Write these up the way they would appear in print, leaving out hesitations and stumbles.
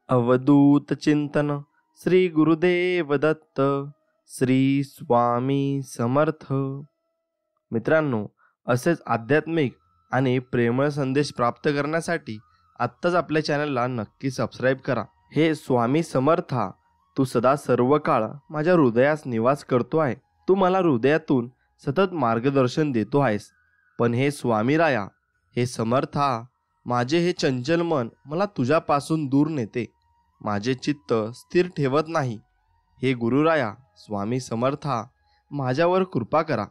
अवधूत चिंतन श्री गुरुदेव दत्त श्री स्वामी समर्थ। मित्रांनो, असेच आध्यात्मिक आणि प्रेमळ संदेश प्राप्त करण्यासाठी आत्ताच आपल्या चॅनलला नक्की सबस्क्राईब करा। हे स्वामी समर्था, तू सदा सर्व काळ माझ्या हृदयास निवास करतो आहे। तू मला हृदयातून सतत मार्गदर्शन देतो आहेस। पण हे स्वामी राया, हे समर्था, माझे हे चंचल मन मला तुझ्यापासून दूर नेते, माझे चित्त स्थिर ठेवत नाही। हे गुरुराया स्वामी समर्था, माझ्यावर कृपा करा।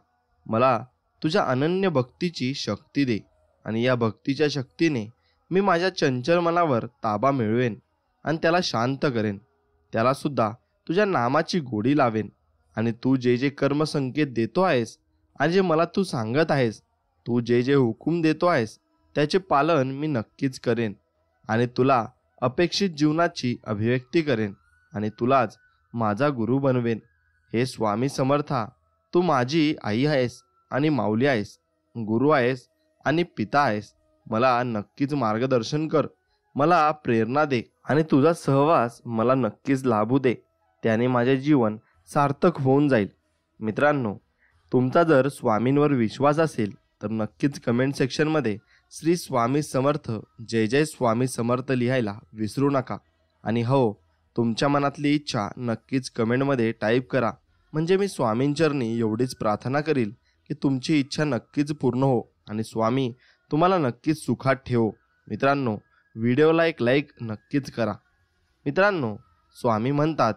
मला तुझ्या अनन्य भक्तीची शक्ती दे आणि या भक्तीच्या शक्तीने मी माझ्या चंचल मनावर ताबा मिळवेन आणि त्याला शांत करेन। त्याला सुद्धा तुझ्या नामाची गोडी लावेन आणि तू जे जे कर्मसंकेत देतो आहेस आणि जे मला तू सांगत आहेस, तू जे जे हुकूम देतो आहेस त्याचे पालन मी नक्कीच करेन आणि तुला अपेक्षित जीवनाची अभिव्यक्ती करेन आणि तुलाच माझा गुरु बनवेन। हे स्वामी समर्था, तू माझी आई आहेस आणि माऊली आहेस, गुरु आहेस आणि पिता आहेस। मला नक्कीच मार्गदर्शन कर, मला प्रेरणा दे आणि तुझा सहवास मला नक्कीच लाभू दे। त्याने माझे जीवन सार्थक होऊन जाईल। मित्रांनो, तुमचा जर स्वामींवर विश्वास असेल तर नक्कीच कमेंट सेक्शनमध्ये श्री स्वामी समर्थ, जय जय स्वामी समर्थ लिहायला विसरू नका। आणि हो, तुमच्या मनातली इच्छा नक्कीच कमेंटमध्ये टाईप करा, म्हणजे मी स्वामींचरणी एवढीच प्रार्थना करील की तुमची इच्छा नक्कीच पूर्ण हो आणि स्वामी तुम्हाला नक्कीच सुखात ठेवो। मित्रांनो, व्हिडिओला एक लाईक नक्कीच करा। मित्रांनो, स्वामी म्हणतात,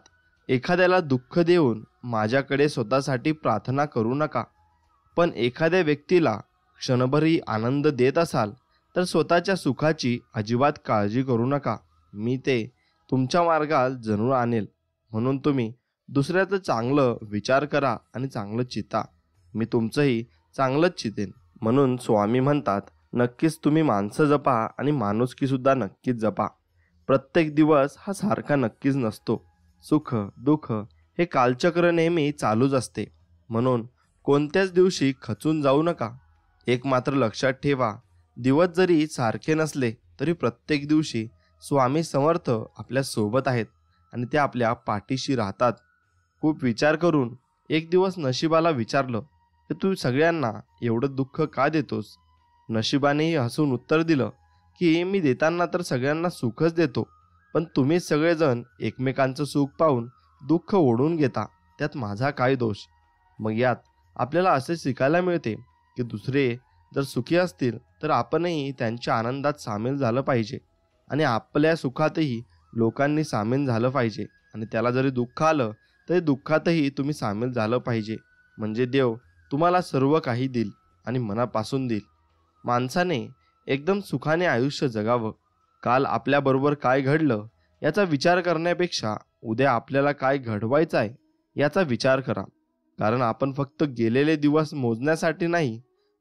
एखाद्याला दुःख देऊन माझ्याकडे स्वतःसाठी प्रार्थना करू नका, पण एखाद्या व्यक्तीला क्षणभरही आनंद देत असाल तर स्वतःच्या सुखाची अजिबात काळजी करू नका। मी ते तुमच्या मार्गात जरूर आणेल, म्हणून तुम्ही दुसऱ्याचं चांगलं विचार करा आणि चांगलं चिता, मी तुमचंही चांगलंच चितेन। म्हणून स्वामी म्हणतात, नक्कीच तुम्ही माणसं जपा आणि माणुसकीसुद्धा नक्कीच जपा। प्रत्येक दिवस हा सारखा नक्कीच नसतो। सुख दुःख हे कालचक्र नेहमी चालूच असते, म्हणून कोणत्याच दिवशी खचून जाऊ नका। एक मात्र लक्षात ठेवा, दिवस जरी सारखे नसले तरी प्रत्येक दिवशी स्वामी समर्थ आपल्या सोबत आहेत आणि ते आपल्या पाठीशी राहतात। खूप विचार करून एक दिवस नशिबाला विचारलं की तू सगळ्यांना एवढं दुःख का देतोस? नशिबानेही हसून उत्तर दिलं की मी देताना तर सगळ्यांना सुखच देतो, पण तुम्ही सगळेजण एकमेकांचं सुख पाहून दुःख ओढून घेता, त्यात माझा काय दोष? मग यात आपल्याला असे शिकायला मिळते की दुसरे जर सुखी असतील तर आपणही त्यांच्या आनंदात सामील झालं पाहिजे आणि आपल्या सुखातही लोकांनी सामील झालं पाहिजे आणि त्याला जरी दुःख आलं तरी दुःखातही तुम्ही सामील झालं पाहिजे, म्हणजे देव तुम्हाला सर्व काही देईल आणि मनापासून देईल। माणसाने एकदम सुखाने आयुष्य जगावं। काल आपल्याबरोबर काय घडलं याचा विचार करण्यापेक्षा उद्या आपल्याला काय घडवायचं आहे याचा विचार करा, कारण आपण फक्त गेलेले दिवस मोजण्यासाठी नाही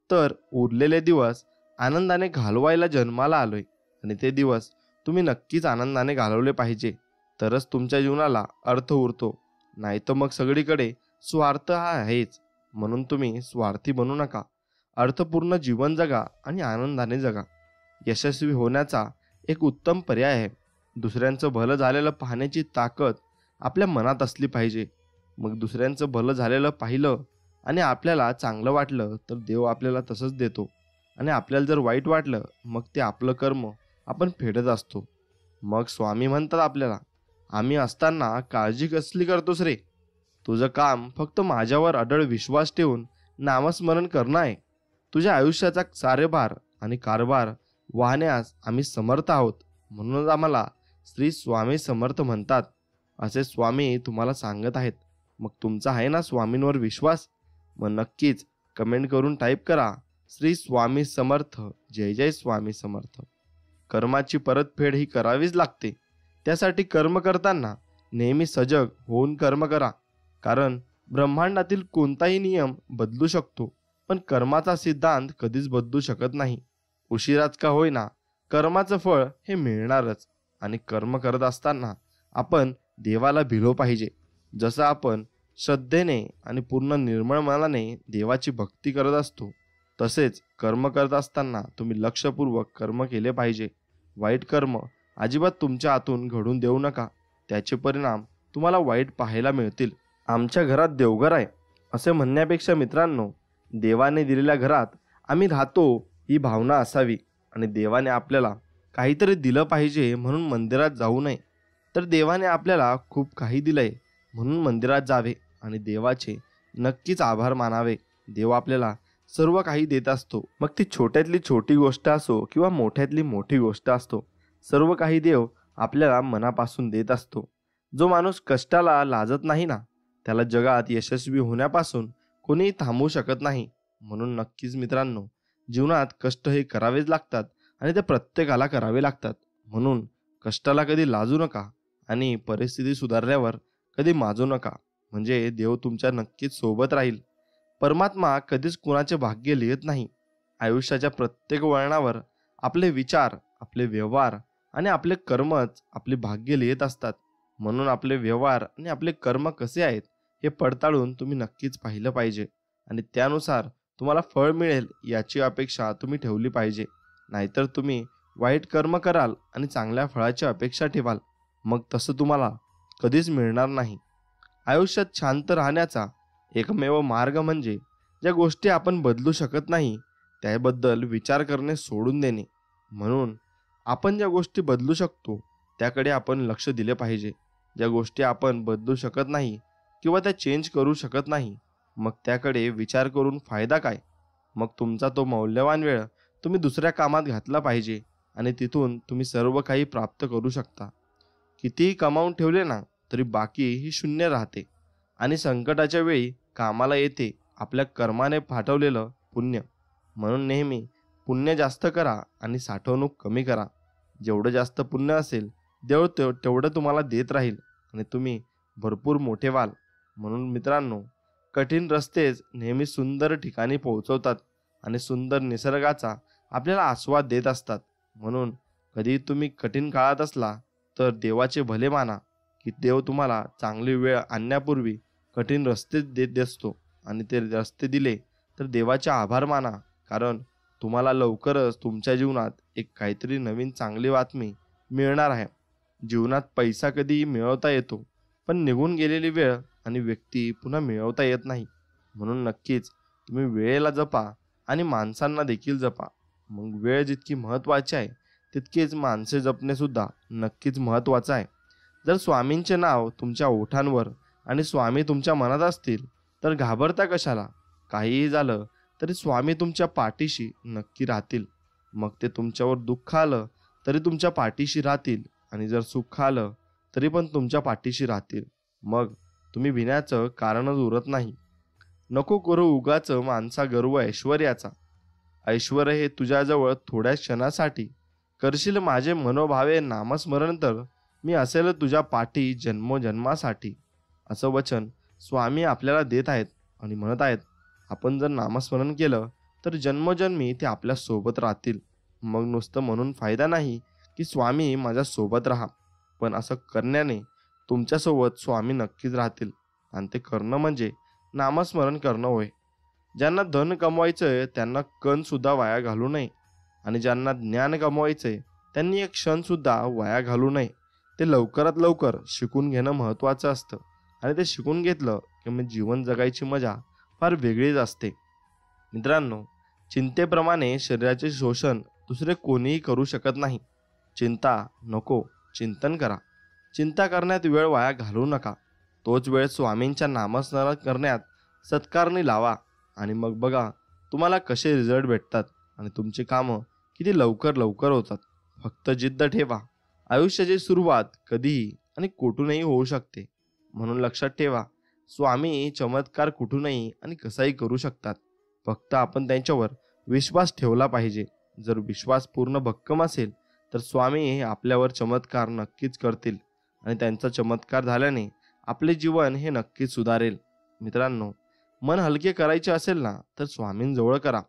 तर उरलेले दिवस आनंदाने घालवायला जन्माला आलोय आणि ते दिवस तुम्ही नक्कीच आनंदाने घालवले पाहिजे, तरच तुमच्या जीवनाला अर्थ उरतो। नाही तर मग सगळीकडे स्वार्थ हा आहेच, म्हणून तुम्ही स्वार्थी बनू नका। अर्थपूर्ण जीवन जगा आणि आनंदाने जगा। यशस्वी होण्याचा एक उत्तम पर्याय आहे, दुसऱ्यांचं भलं झालेलं पाहण्याची ताकद आपल्या मनात असली पाहिजे। मग दुसऱ्यांचं भलं झालेलं पाहिलं आणि आपल्याला चांगलं वाटलं तर देव आपल्याला तसंच देतो आणि आपल्याला जर वाईट वाटलं मग ते आपलं कर्म आपण फेडत असतो। मग स्वामी म्हणतात आपल्याला, आम्ही असताना काळजी कसली करतोस रे? तुझं काम फक्त माझ्यावर अढळ विश्वास ठेवून नामस्मरण करणं आहे। तुझ्या आयुष्याचा कार्यभार आणि कारभार वाहण्यास आम्ही समर्थ आहोत, म्हणूनच आम्हाला श्री स्वामी समर्थ म्हणतात, असे स्वामी तुम्हाला सांगत आहेत। मग तुमचा आहे ना स्वामींवर विश्वास? मग नक्कीच कमेंट करून टाईप करा, श्री स्वामी समर्थ, जय जय स्वामी समर्थ। कर्माची परतफेड ही करावीच लागते, त्यासाठी कर्म करताना नेहमी सजग होऊन कर्म करा, कारण ब्रह्मांडातील कोणताही नियम बदलू शकतो पण कर्माचा सिद्धांत कधीच बदलू शकत नाही। उशिराच का होईना कर्माचं फळ हे मिळणारच आणि कर्म करत असताना आपण देवाला भिलो पाहिजे। जसं आपण श्रद्धेने आणि पूर्ण निर्मळ मनाने देवाची भक्ती करत असतो, तसेच कर्म करत असताना तुम्ही लक्षपूर्वक कर्म केले पाहिजे। वाईट कर्म अजिबात तुमच्या हातून घडून देऊ नका. त्याचे परिणाम तुम्हाला वाईट पाहायला मिळतील. आमच्या घरात देवघर आहे असे म्हणण्यापेक्षा मित्रांनो, देवाने दिलेल्या घरात आम्ही राहतो ही भावना असावी. आणि देवाने आपल्याला काहीतरी दिलं पाहिजे म्हणून मंदिरात जाऊ नये, तर देवाने आपल्याला खूप काही दिलंय म्हणून मंदिरात जावे आणि देवाचे नक्कीच आभार मानावे. देव आपल्याला सर्व काही देत असतो, मग ती छोट्यातली छोटी गोष्ट असो किंवा मोठ्यातली मोठी गोष्ट असतो. सर्व काही देव आपल्याला मनापासून देत असतो. जो माणूस कष्टाला लाजत नाही ना, त्याला जगात यशस्वी होण्यापासून कोणीही थांबवू शकत नाही. म्हणून नक्कीच मित्रांनो, जीवनात कष्ट हे करावेच लागतात आणि ते प्रत्येकाला करावे लागतात. म्हणून कष्टाला कधी लाजू नका आणि परिस्थिती सुधारल्यावर कधी माजू नका, म्हणजे देव तुमच्या नक्कीच सोबत राहील. परमात्मा कधीच कुणाचे भाग्य लिहित नाही. आयुष्याच्या प्रत्येक वळणावर आपले विचार, आपले व्यवहार आणि आपले कर्मच आपले भाग्य लिहित असतात. म्हणून आपले व्यवहार आणि आपले कर्म कसे आहेत हे पडताळून तुम्ही नक्कीच पाहिलं पाहिजे आणि त्यानुसार तुम्हाला फळ मिळेल याची अपेक्षा तुम्ही ठेवली पाहिजे. नाहीतर तुम्ही वाईट कर्म कराल आणि चांगल्या फळाची अपेक्षा ठेवाल, मग तसं तुम्हाला कधीच मिळणार नाही. आयुष्यात शांत राहण्याचा एकमेव मार्ग म्हणजे ज्या गोष्टी आपण बदलू शकत नाही त्याबद्दल विचार करणे सोडून देणे. म्हणून आपण ज्या गोष्टी बदलू शकतो त्याकडे आपण लक्ष दिले पाहिजे. ज्या गोष्टी आपण बदलू शकत नाही किंवा त्या चेंज करू शकत नाही, मग त्याकडे विचार करून फायदा काय. मग तुमचा तो मौल्यवान वेळ तुम्ही दुसऱ्या कामात घातला पाहिजे आणि तिथून तुम्ही सर्व काही प्राप्त करू शकता. कितीही कमावून ठेवले ना तरी बाकी ही शून्य राहते आणि संकटाच्या वेळी कामाला येते आपल्या कर्माने फाटवलेलं पुण्य. म्हणून नेहमी पुण्य जास्त करा आणि साठवणूक कमी करा. जेवढं जास्त पुण्य असेल देव तेवढं तुम्हाला देत राहील आणि तुम्ही भरपूर मोठे व्हाल. म्हणून मित्रांनो, कठीण रस्तेच नेहमी सुंदर ठिकाणी पोहोचवतात आणि सुंदर निसर्गाचा आपल्याला आस्वाद देत असतात. म्हणून कधी तुम्ही कठीण काळात असला तर देवाचे भले माना की देव तुम्हाला चांगली वेळ आणण्यापूर्वी कठीण रस्ते देत असतो आणि ते रस्ते दिले तर देवाचे आभार माना, कारण तुम्हाला लवकरच तुमच्या जीवनात एक काहीतरी नवीन चांगली बातमी मिळणार आहे. जीवनात पैसा कधी मिळवता येतो, पण निघून गेलेली वेळ आणि व्यक्ती पुन्हा मिळवता येत नाही. म्हणून नक्कीच तुम्ही वेळेला जपा आणि माणसांना देखील जपा. मग वेळ जितकी महत्त्वाची आहे तितकेच माणसे जपणे सुद्धा नक्कीच महत्त्वाचं आहे. जर स्वामींचे नाव तुमच्या ओठांवर आणि स्वामी तुमच्या मनात असतील तर घाबरता कशाला. काहीही झालं तरी स्वामी तुमच्या पाठीशी नक्की राहतील. मग ते तुमच्यावर दुःख आलं तरी तुमच्या पाठीशी राहतील आणि जर सुख आलं तरी पण तुमच्या पाठीशी राहतील. मग तुम्ही भिण्याचं कारणच उरत नाही. नको करू उगाच माणसा गर्व ऐश्वर्याचा. ऐश्वर हे तुझ्याजवळ थोड्या क्षणासाठी. करशील माझे मनोभावे नामस्मरण तर मी असेल तुझ्या पाठी जन्मोजन्मासाठी. असं वचन स्वामी आपल्याला देत आहेत आणि म्हणत आहेत, आपण जर नामस्मरण केलं तर जन्मोजन्मी ते आपल्या सोबत राहतील. मग नुसतं म्हणून फायदा नाही की स्वामी माझ्या सोबत राहा, पण असं करण्याने तुमच्यासोबत स्वामी नक्कीच राहतील. आणि ते करणं म्हणजे नामस्मरण करणं होय. ज्यांना धन कमवायचंय त्यांना कण सुद्धा वाया घालू नये आणि ज्यांना ज्ञान कमवायचंय त्यांनी एक क्षण सुद्धा वाया घालू नये. ते लवकरात लवकर शिकून घेणं महत्त्वाचं असतं आणि ते शिकून घेतलं की मग जीवन जगायची मजा फार वेगळीच असते. मित्रांनो, चिंतेप्रमाणे शरीराचे शोषण दुसरे कोणीही करू शकत नाही. चिंता नको, चिंतन करा. चिंता करण्यात वेळ वाया घालवू नका. तोच वेळ स्वामींच्या नामस्मरण करण्यात सत्कारणी लावा आणि मग बघा तुम्हाला कसे रिझल्ट भेटतात आणि तुमची कामं किती लवकर लवकर होतात. फक्त जिद्द ठेवा. आयुष्याची सुरुवात कधीही आणि कुठूनही होऊ शकते. म्हणून लक्षात ठेवा, स्वामी चमत्कार कुठूनही आणि कसाही करू शकतात. फक्त आपण त्यांच्यावर विश्वास ठेवला पाहिजे. जर विश्वास पूर्ण भक्कम असेल तर स्वामी हे आपल्यावर चमत्कार नक्कीच करतील आणि त्यांचा चमत्कार झाल्याने आपले जीवन हे नक्कीच सुधारेल. मित्रांनो, मन हलके करायचे असेल ना तर स्वामींजवळ करा,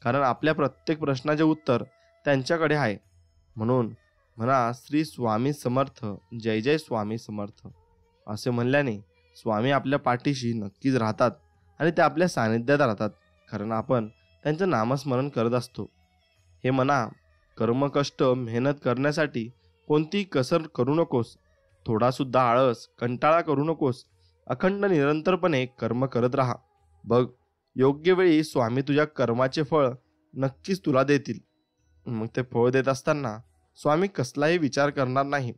कारण आपल्या प्रत्येक प्रश्नाचे उत्तर त्यांच्याकडे आहे. म्हणून म्हणा, श्री स्वामी समर्थ, जय जय स्वामी समर्थ असे म्हणल्याने स्वामी आपल्या पाठीशी नक्कीच राहतात आणि ते आपल्या सानिध्यात राहतात, कारण आपण त्यांचं नामस्मरण करत असतो. हे म्हणा, कर्मकष्ट मेहनत करण्यासाठी कोणती कसर करू नकोस. थोडासुद्धा आळस कंटाळा करू नकोस. अखंड निरंतरपणे कर्म करत राहा. बघ, योग्य वेळी स्वामी तुझ्या कर्माचे फळ नक्कीच तुला देतील. मग ते फळ देत असताना स्वामी कसलाही विचार करणार नाही.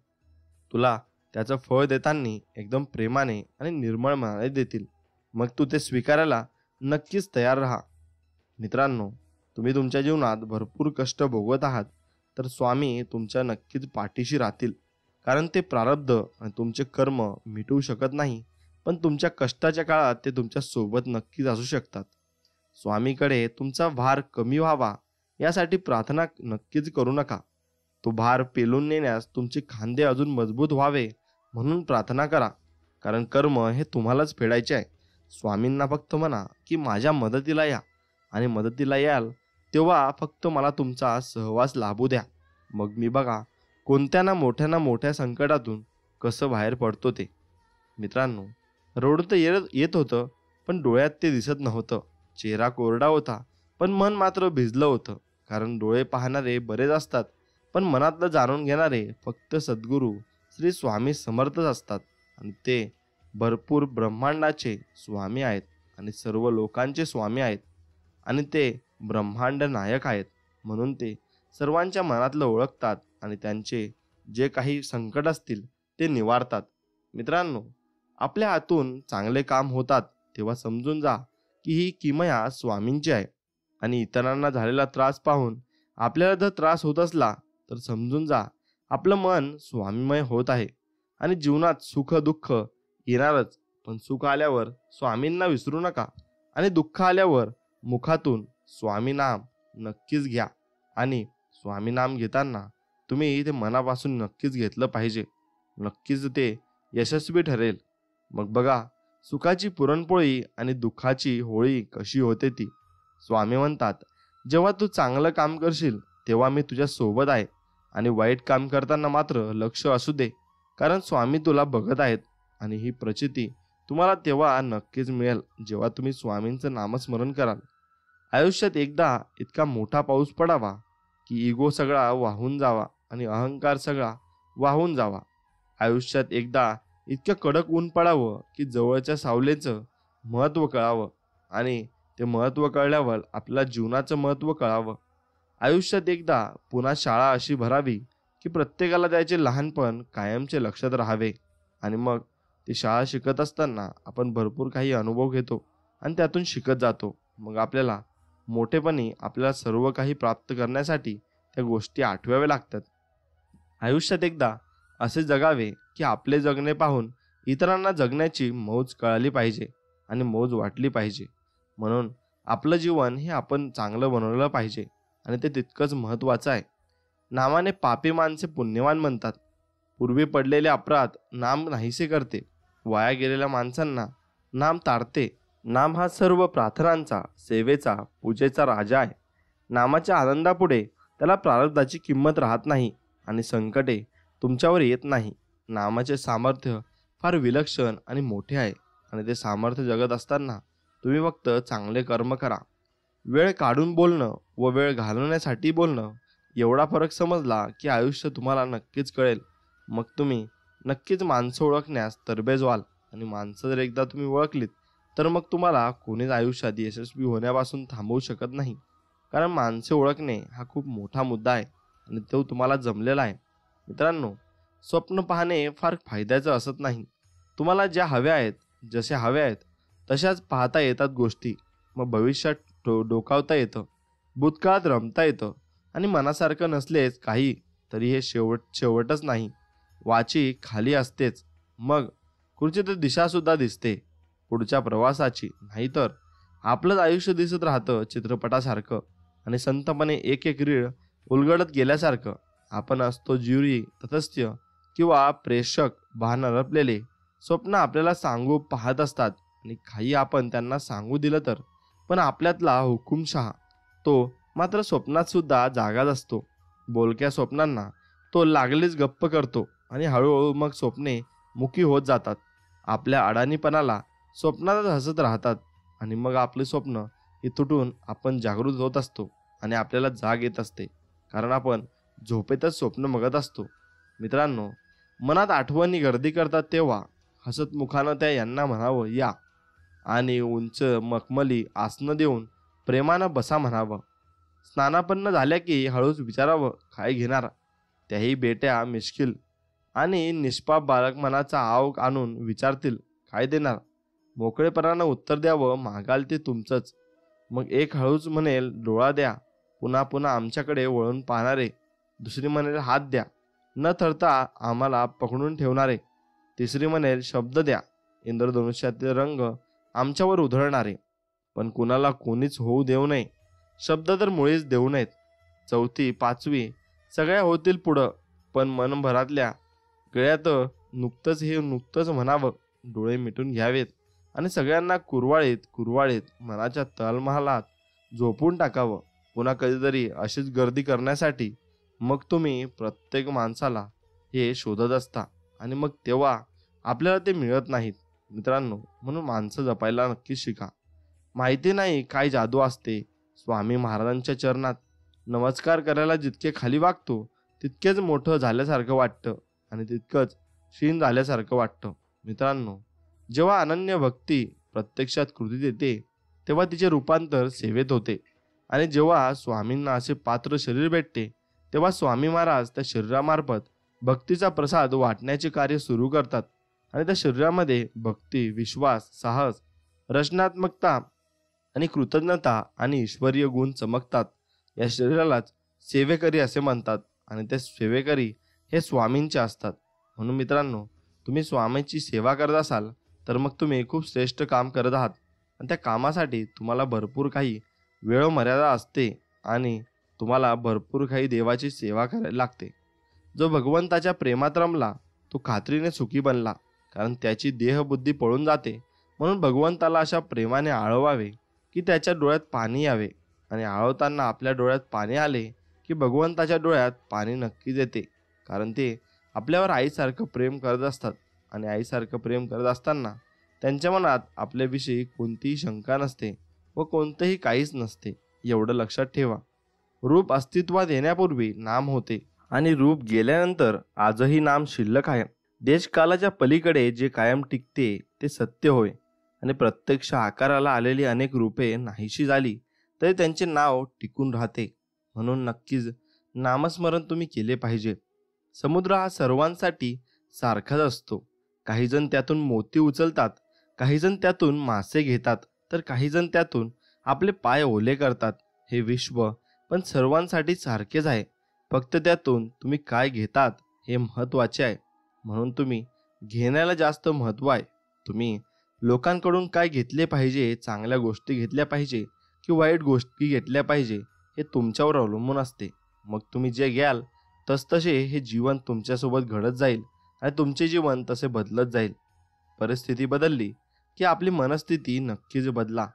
तुला त्याचं फळ देताना एकदम प्रेमाने आणि निर्मळ मनाने देतील. मग तू ते स्वीकारायला नक्कीच तयार राहा. मित्रांनो, तुम्ही तुमच्या जीवनात भरपूर कष्ट भोगवत आहात, तर स्वामी तुमच्या नक्कीच पाठीशी राहतील. कारण ते प्रारब्ध आणि तुमचे कर्म मिटवू शकत नाही, पण तुमच्या कष्टाच्या काळात ते तुमच्या सोबत नक्कीच असू शकतात. स्वामीकडे तुमचा भार कमी व्हावा यासाठी प्रार्थना नक्कीच करू नका. तो भार पेलून नेण्यास तुमचे खांदे अजून मजबूत व्हावे म्हणून प्रार्थना करा. कारण कर्म हे तुम्हालाच फेडायचे आहे. स्वामींना फक्त म्हणा की माझ्या मदतीला या, आणि मदतीला याल तेव्हा फक्त मला तुमचा सहवास लाभू द्या. मग मी बघा कोणत्या ना मोठ्या संकटातून कसं बाहेर पडतो ते. मित्रांनो, रडू तर येत होतं, पण डोळ्यात ते दिसत नव्हतं. चेहरा कोरडा होता, पण मन मात्र भिजलं होतं. कारण डोळे पाहणारे बरेच असतात, पण मनातलं जाणून घेणारे फक्त सद्गुरू श्री स्वामी समर्थच असतात. आणि ते भरपूर ब्रह्मांडाचे स्वामी आहेत आणि सर्व लोकांचे स्वामी आहेत. आणि ते ब्रह्मांड नायक आहेत. म्हणून ते सर्वांच्या मनातलं ओळखतात आणि त्यांचे जे काही संकट असतील ते निवारतात. मित्रांनो, आपल्या हातून चांगले काम होतात तेव्हा समजून जा की ही किमया स्वामींची आहे. आणि इतरांना झालेला त्रास पाहून आपल्याला जर त्रास होत असला तर समजून जा आपलं मन स्वामीमय होत आहे. आणि जीवनात सुख दुःख येणारच, पण सुख आल्यावर स्वामींना विसरू नका. आणि दुःख आल्यावर मुखातून स्वामी नाम नक्कीच घ्या. आणि स्वामी नाम घेताना तुम्ही ते मनापासून नक्कीच घेतलं पाहिजे. नक्कीच ते यशस्वी ठरेल. मग बघा, सुखाची पुरणपोळी आणि दुःखाची होळी कशी होते ती. स्वामी म्हणतात, जेव्हा तू चांगलं काम करशील तेव्हा मी तुझ्या सोबत आहे, आणि वाईट काम करताना मात्र लक्ष असू दे, कारण स्वामी तुला बघत आहेत. आणि ही प्रचिती तुम्हाला तेव्हा नक्कीच मिळेल जेव्हा तुम्ही स्वामींचं नामस्मरण कराल. आयुष्यात एकदा इतका मोठा पाऊस पडावा की इगो सगळा वाहून जावा आणि अहंकार सगळा वाहून जावा. आयुष्यात एकदा इतकं कडक ऊन पडावं की जवळच्या सावलीचं महत्त्व कळावं, आणि ते महत्त्व कळल्यावर आपल्या जीवनाचं महत्त्व कळावं. आयुष्यात एकदा पुन्हा शाळा अशी भरावी की प्रत्येकाला त्याचे लहानपण कायमचे लक्षात राहावे. आणि मग ती शाळा शिकत असताना आपण भरपूर काही अनुभव घेतो आणि त्यातून शिकत जातो. मग आपल्याला मोठेपणी आपल्याला सर्व काही प्राप्त करण्यासाठी त्या गोष्टी आठवाव्या लागतात. आयुष्यात एकदा असे जगावे की आपले जगणे पाहून इतरांना जगण्याची मौज कळाली पाहिजे आणि मौज वाटली पाहिजे. म्हणून आपलं जीवन हे आपण चांगलं बनवलं पाहिजे, आणि ते तितकंच महत्त्वाचं आहे. नामाने पापी माणसे पुण्यवान म्हणतात. पूर्वी पडलेले अपराध नाम नाहीसे करते. वाया गेलेल्या माणसांना नाम तारते. नाम हा सर्व प्रार्थनांचा, सेवेचा, पूजेचा राजा आहे. नामाच्या आनंदापुढे त्याला प्रारब्धाची किंमत राहत नाही आणि संकटे तुमच्यावर येत नाही. नामाचे सामर्थ्य फार विलक्षण आणि मोठे आहे, आणि ते सामर्थ्य जगत असताना तुम्ही फक्त चांगले कर्म करा. वेळ काढून बोलणं व वेळ घालवण्यासाठी बोलणं एवढा फरक समजला की आयुष्य तुम्हाला नक्कीच कळेल. मग तुम्ही नक्कीच माणसं ओळखण्यास तरबेज व्हाल. आणि माणसं जर एकदा तुम्ही ओळखलीत तर मग तुम्हाला कोणीच आयुष्यात यशस्वी होण्यापासून थांबवू शकत नाही. कारण माणसे ओळखणे हा खूप मोठा मुद्दा आहे, आणि तो तुम्हाला जमलेला आहे. मित्रांनो, स्वप्न पाहणे फार फायद्याचं असत नाही. तुम्हाला ज्या हव्या आहेत, जशा हव्या आहेत तशाच पाहता येतात गोष्टी. मग भविष्यात डोकावता येतं, भूतकाळात रमता येतं, आणि मनासारखं नसलेच काही तरी हे शेवटच नाही. वाची खाली असतेच, मग खुर्ची तर दिशासुद्धा दिसते पुढच्या प्रवासाची. नाहीतर आपलंच आयुष्य दिसत राहतं चित्रपटासारखं, आणि संतपणे एक एक रीळ उलगडत गेल्यासारखं. आपण असतो ज्युरी, तथस्थ्य किंवा प्रेक्षक, भान हरपलेले. स्वप्न आपल्याला सांगू पाहत असतात, आणि काही आपण त्यांना सांगू दिलं तर. पण आपल्यातला हुकुमशहा तो मात्र स्वप्नात सुद्धा जागाच असतो. बोलक्या स्वप्नांना तो लागलीच गप्प करतो, आणि हळूहळू मग स्वप्ने मुकी होत जातात. आपल्या अडाणीपणाला स्वप्नातच हसत राहतात, आणि मग आपले स्वप्न हे तुटून आपण जागृत होत असतो, आणि आपल्याला जाग येत असते. कारण आपण झोपेतच स्वप्न बघत असतो. मित्रांनो, मनात आठवणी गर्दी करतात तेव्हा हसतमुखानं त्या यांना म्हणावं या, आणि उंच मखमली आसनं देऊन प्रेमानं बसा म्हणावं. स्नानापन्न झाल्या की हळूच विचारावं काय घेणार. त्याही बेट्या मिश्किल आणि निष्पाप बालक मनाचा आव आणून विचारतील काय देणार. मोकळेपणानं उत्तर द्यावं मागाल ते तुमचंच. मग एक हळूच म्हणेल डोळा द्या, पुन्हा पुन्हा आमच्याकडे वळून पाहणारे. दुसरी म्हणेल हात द्या, न थरता आम्हाला पकडून ठेवणारे. तिसरी म्हणेल शब्द द्या, इंद्रधनुष्यातील रंग आमच्यावर उधळणारे. पण कुणाला कोणीच होऊ देऊ नये, शब्द तर मुळीच देऊ नयेत. चौथी पाचवी सगळ्या होतील पुढं, पण मनभरातल्या गळ्यात नुकतंच म्हणावं. डोळे मिटून घ्यावेत आणि सगळ्यांना कुरवाळीत मनाच्या तळमहालात झोपून टाकावं. पुन्हा कधीतरी अशीच गर्दी करण्यासाठी मग तुम्ही प्रत्येक माणसाला हे शोधत असता आणि मग तेव्हा आपल्याला ते मिळत नाहीत. मित्रांनो, म्हणून माणसं जपायला नक्कीच शिका. माहिती नाही काय जादू असते. स्वामी महाराजांच्या चरणात नमस्कार करायला जितके खाली वागतो तितकेच मोठं झाल्यासारखं वाटतं आणि तितकंच क्षीण झाल्यासारखं वाटतं. मित्रांनो, जेव्हा अनन्य भक्ती प्रत्यक्षात कृतीत येते तेव्हा तिचे रूपांतर सेवेत होते. आणि जेव्हा स्वामींना असे पात्र शरीर भेटते तेव्हा स्वामी महाराज त्या शरीरामार्फत भक्तीचा प्रसाद वाटण्याचे कार्य सुरू करतात. आणि त्या शरीरामध्ये भक्ती, विश्वास, साहस, रचनात्मकता आणि कृतज्ञता आणि ईश्वरीय गुण चमकतात. या शरीरालाच सेवेकरी असे म्हणतात आणि ते सेवेकरी हे स्वामींचे असतात. म्हणून मित्रांनो, तुम्ही स्वामींची सेवा करत असाल तर मग तुम्ही खूप श्रेष्ठ काम करत आहात. आणि त्या कामासाठी तुम्हाला भरपूर काही वेळ मर्यादा असते आणि तुम्हाला भरपूर काही देवाची सेवा करायला लागते. जो भगवंताच्या प्रेमात रमला तो खात्रीने सुखी बनला, कारण त्याची देहबुद्धी पळून जाते. म्हणून भगवंताला अशा प्रेमाने आळवावे की त्याच्या डोळ्यात पाणी यावे. आणि आळवताना आपल्या डोळ्यात पाणी आले की भगवंताच्या डोळ्यात पाणी नक्कीच येते, कारण ते आपल्यावर आईसारखं प्रेम करत असतात. आणि आईसारखं प्रेम करत असताना त्यांच्या मनात आपल्याविषयी कोणतीही शंका नसते व कोणतंही काहीच नसते. एवढं लक्षात ठेवा. रूप अस्तित्वात येण्यापूर्वी नाम होते आणि रूप गेल्यानंतर आजही नाम शिल्लक आहे. देशकालाच्या पलीकडे जे कायम टिकते ते सत्य होय. आणि प्रत्यक्ष आकाराला आलेली अनेक रूपे नाहीशी झाली तरी त्यांचे नाव टिकून राहते. म्हणून नक्कीच नामस्मरण तुम्ही केले पाहिजे. समुद्र हा सर्वांसाठी सारखाच असतो. काही जण त्यातून मोती उचलतात, काही जण त्यातून मासे घेतात, तर काही जण त्यातून आपले पाय ओले करतात. हे विश्व पण सर्वांसाठी सारखेच आहे. फक्त त्यातून तुम्ही काय घेतात हे महत्त्वाचे आहे. म्हणून तुम्ही घेण्याला जास्त महत्त्व आहे. तुम्ही लोकांकडून काय घेतले पाहिजे, चांगल्या गोष्टी घेतल्या पाहिजे की वाईट गोष्टी घेतल्या पाहिजे, हे तुमच्यावर अवलंबून असते. मग तुम्ही जे घ्याल तसतसे हे जीवन तुमच्यासोबत घडत जाईल आणि तुमचे जीवन तसे बदलत जाईल. परिस्थिती बदलली की आपली मनस्थिती नक्कीच बदला.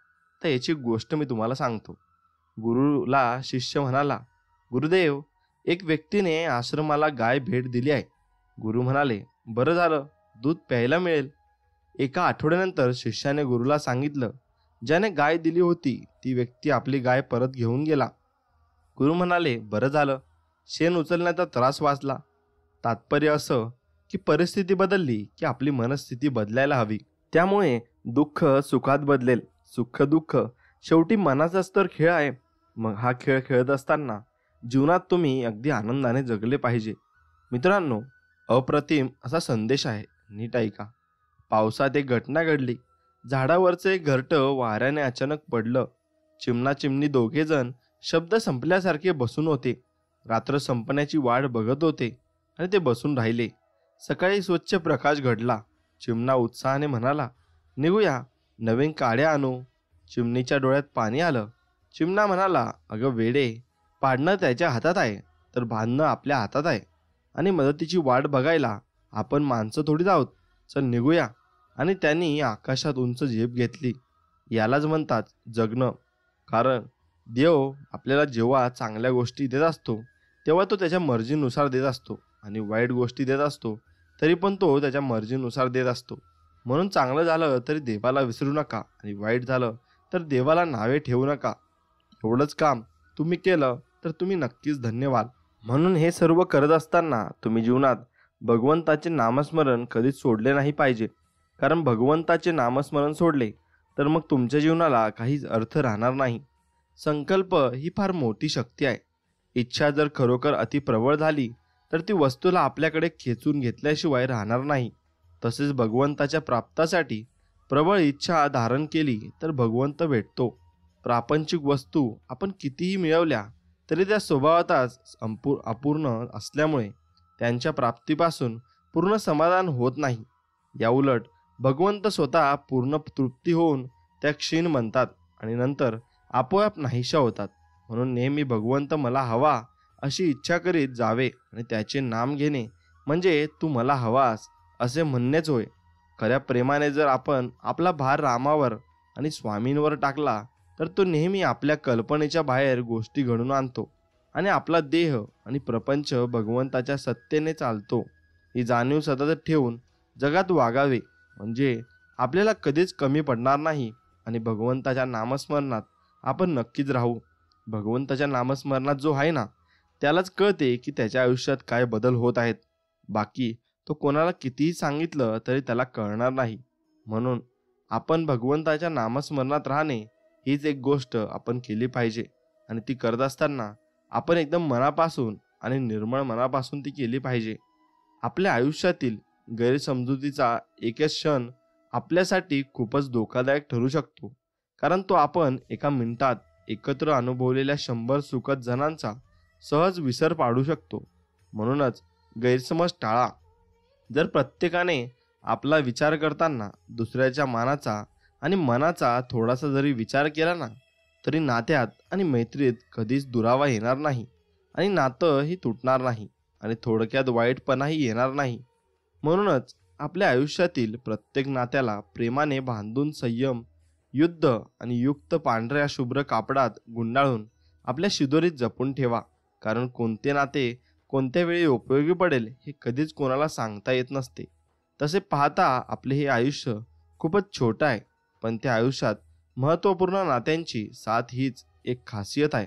तर याची गोष्ट मी तुम्हाला सांगतो. गुरुला शिष्य म्हणाला, गुरुदेव, एक व्यक्तीने आश्रमाला गाय भेट दिली आहे. गुरु म्हणाले, बरं झालं, दूध प्यायला मिळेल. एका आठवड्यानंतर शिष्याने गुरुला सांगितलं, ज्याने गाय दिली होती ती व्यक्ती आपली गाय परत घेऊन गेला. गुरु म्हणाले, बरं झालं, शेण उचलण्याचा त्रास वाचला. तात्पर्य असं की परिस्थिती बदलली की आपली मनस्थिती बदलायला हवी. त्यामुळे दुःख सुखात बदलेल. सुख दुःख शेवटी मनाचाच तर खेळ आहे. मग हा खेळ खेळत असताना जीवनात तुम्ही अगदी आनंदाने जगले पाहिजे. मित्रांनो, अप्रतिम असा संदेश आहे, नीट ऐका. पावसात एक घटना घडली. झाडावरचं एक घरटं वाऱ्याने अचानक पडलं. चिमणा चिमणी दोघे जण शब्द संपल्यासारखे बसून होते. रात्र संपण्याची वाट बघत होते आणि ते बसून राहिले. सकाळी स्वच्छ प्रकाश घडला. चिमणा उत्साहाने म्हणाला, निघूया, नवीन काड्या आणू. चिमणीच्या डोळ्यात पाणी आलं. चिमणा म्हणाला, अगं वेडे, पाडणं त्याच्या हातात आहे तर बांधणं आपल्या हातात आहे. आणि मदतीची वाट बघायला आपण माणसं थोडीच आहोत. चल निघूया. आणि त्यांनी आकाशात उंच झेप घेतली. यालाच म्हणतात जगणं. कारण देव आपल्याला जेव्हा चांगल्या गोष्टी देत असतो तेव्हा तो त्याच्या मर्जीनुसार देत असतो, आणि वाईट गोष्टी देत असतो तरी पण तो त्याच्या मर्जीनुसार देत असतो. म्हणून चांगलं झालं तरी देवाला विसरू नका आणि वाईट झालं तर देवाला नावे ठेवू नका. एवढंच काम तुम्ही केलं तर तुम्ही नक्कीच धन्य व्हाल. म्हणून हे सर्व करत असताना तुम्ही जीवनात भगवंताचे नामस्मरण कधीच सोडले नाही पाहिजे. कारण भगवंताचे नामस्मरण सोडले तर मग तुमच्या जीवनाला काहीच अर्थ राहणार नाही. संकल्प ही फार मोठी शक्ती आहे. इच्छा जर खरोखर अति प्रबळ झाली तर ती वस्तूला आपल्याकडे खेचून घेतल्याशिवाय राहणार नाही. तसेच भगवंताच्या प्राप्तासाठी प्रबळ इच्छा धारण केली तर भगवंत भेटतो. प्रापंचिक वस्तू आपण कितीही मिळवल्या तरी त्या स्वभावतच अपूर्ण असल्यामुळे त्यांच्या प्राप्तीपासून पूर्ण समाधान होत नाही. याउलट भगवंत स्वतः पूर्ण तृप्ती होऊन त्या क्षीण म्हणतात आणि नंतर आपोआप नाहीशा होतात. म्हणून नेहमी भगवंत मला हवा अशी इच्छा करीत जावे आणि त्याचे नाम घेणे म्हणजे तू मला हवास असे म्हणणेच होय. खऱ्या प्रेमाने जर आपण आपला भार रामावर आणि स्वामींवर टाकला तर तो नेहमी आपल्या कल्पनेच्या बाहेर गोष्टी घडून आणतो आणि आपला देह आणि प्रपंच भगवंताच्या सत्तेने चालतो. ही जाणीव सतत ठेवून जगात वागावे म्हणजे आपल्याला कधीच कमी पडणार नाही आणि भगवंताच्या नामस्मरणात आपण नक्कीच राहू. भगवंताच्या नामस्मरणात जो आहे ना त्यालाच कळते की त्याच्या आयुष्यात काय बदल होत आहेत. बाकी तो कोणाला कितीही सांगितलं तरी त्याला कळणार नाही. म्हणून आपण भगवंताच्या नामस्मरणात राहणे हीच एक गोष्ट आपण केली पाहिजे आणि ती करत असताना आपण एकदम मनापासून आणि निर्मळ मनापासून ती केली पाहिजे. आपल्या आयुष्यातील गैरसमजुतीचा एकच क्षण आपल्यासाठी खूपच धोकादायक ठरू शकतो. कारण तो आपण एका मिनिटात एकत्र अनुभवलेल्या 100 सुखद जणांचा सहज विसर पाडू शकतो. म्हणूनच गैरसमज टाळा. जर प्रत्येकाने आपला विचार करताना दुसऱ्याच्या मानाचा आणि मनाचा थोडासा जरी विचार केला ना तरी नात्यात आणि मैत्रीत कधीच दुरावा येणार नाही आणि नातं ही तुटणार नाही आणि थोडक्यात वाईटपणाही येणार नाही. म्हणूनच आपल्या आयुष्यातील प्रत्येक नात्याला प्रेमाने बांधून संयम, युद्ध आणि युक्त पांढऱ्या शुभ्र कापडात गुंडाळून आपल्या शिदोरीत जपून ठेवा. कारण कोणते नाते कोणत्या वेळी उपयोगी पडेल हे कधीच कोणाला सांगता येत नसते. तसे पाहता आपले हे आयुष्य खूपच छोटं आहे, पण त्या आयुष्यात महत्त्वपूर्ण नात्यांची साथ हीच एक खासियत आहे.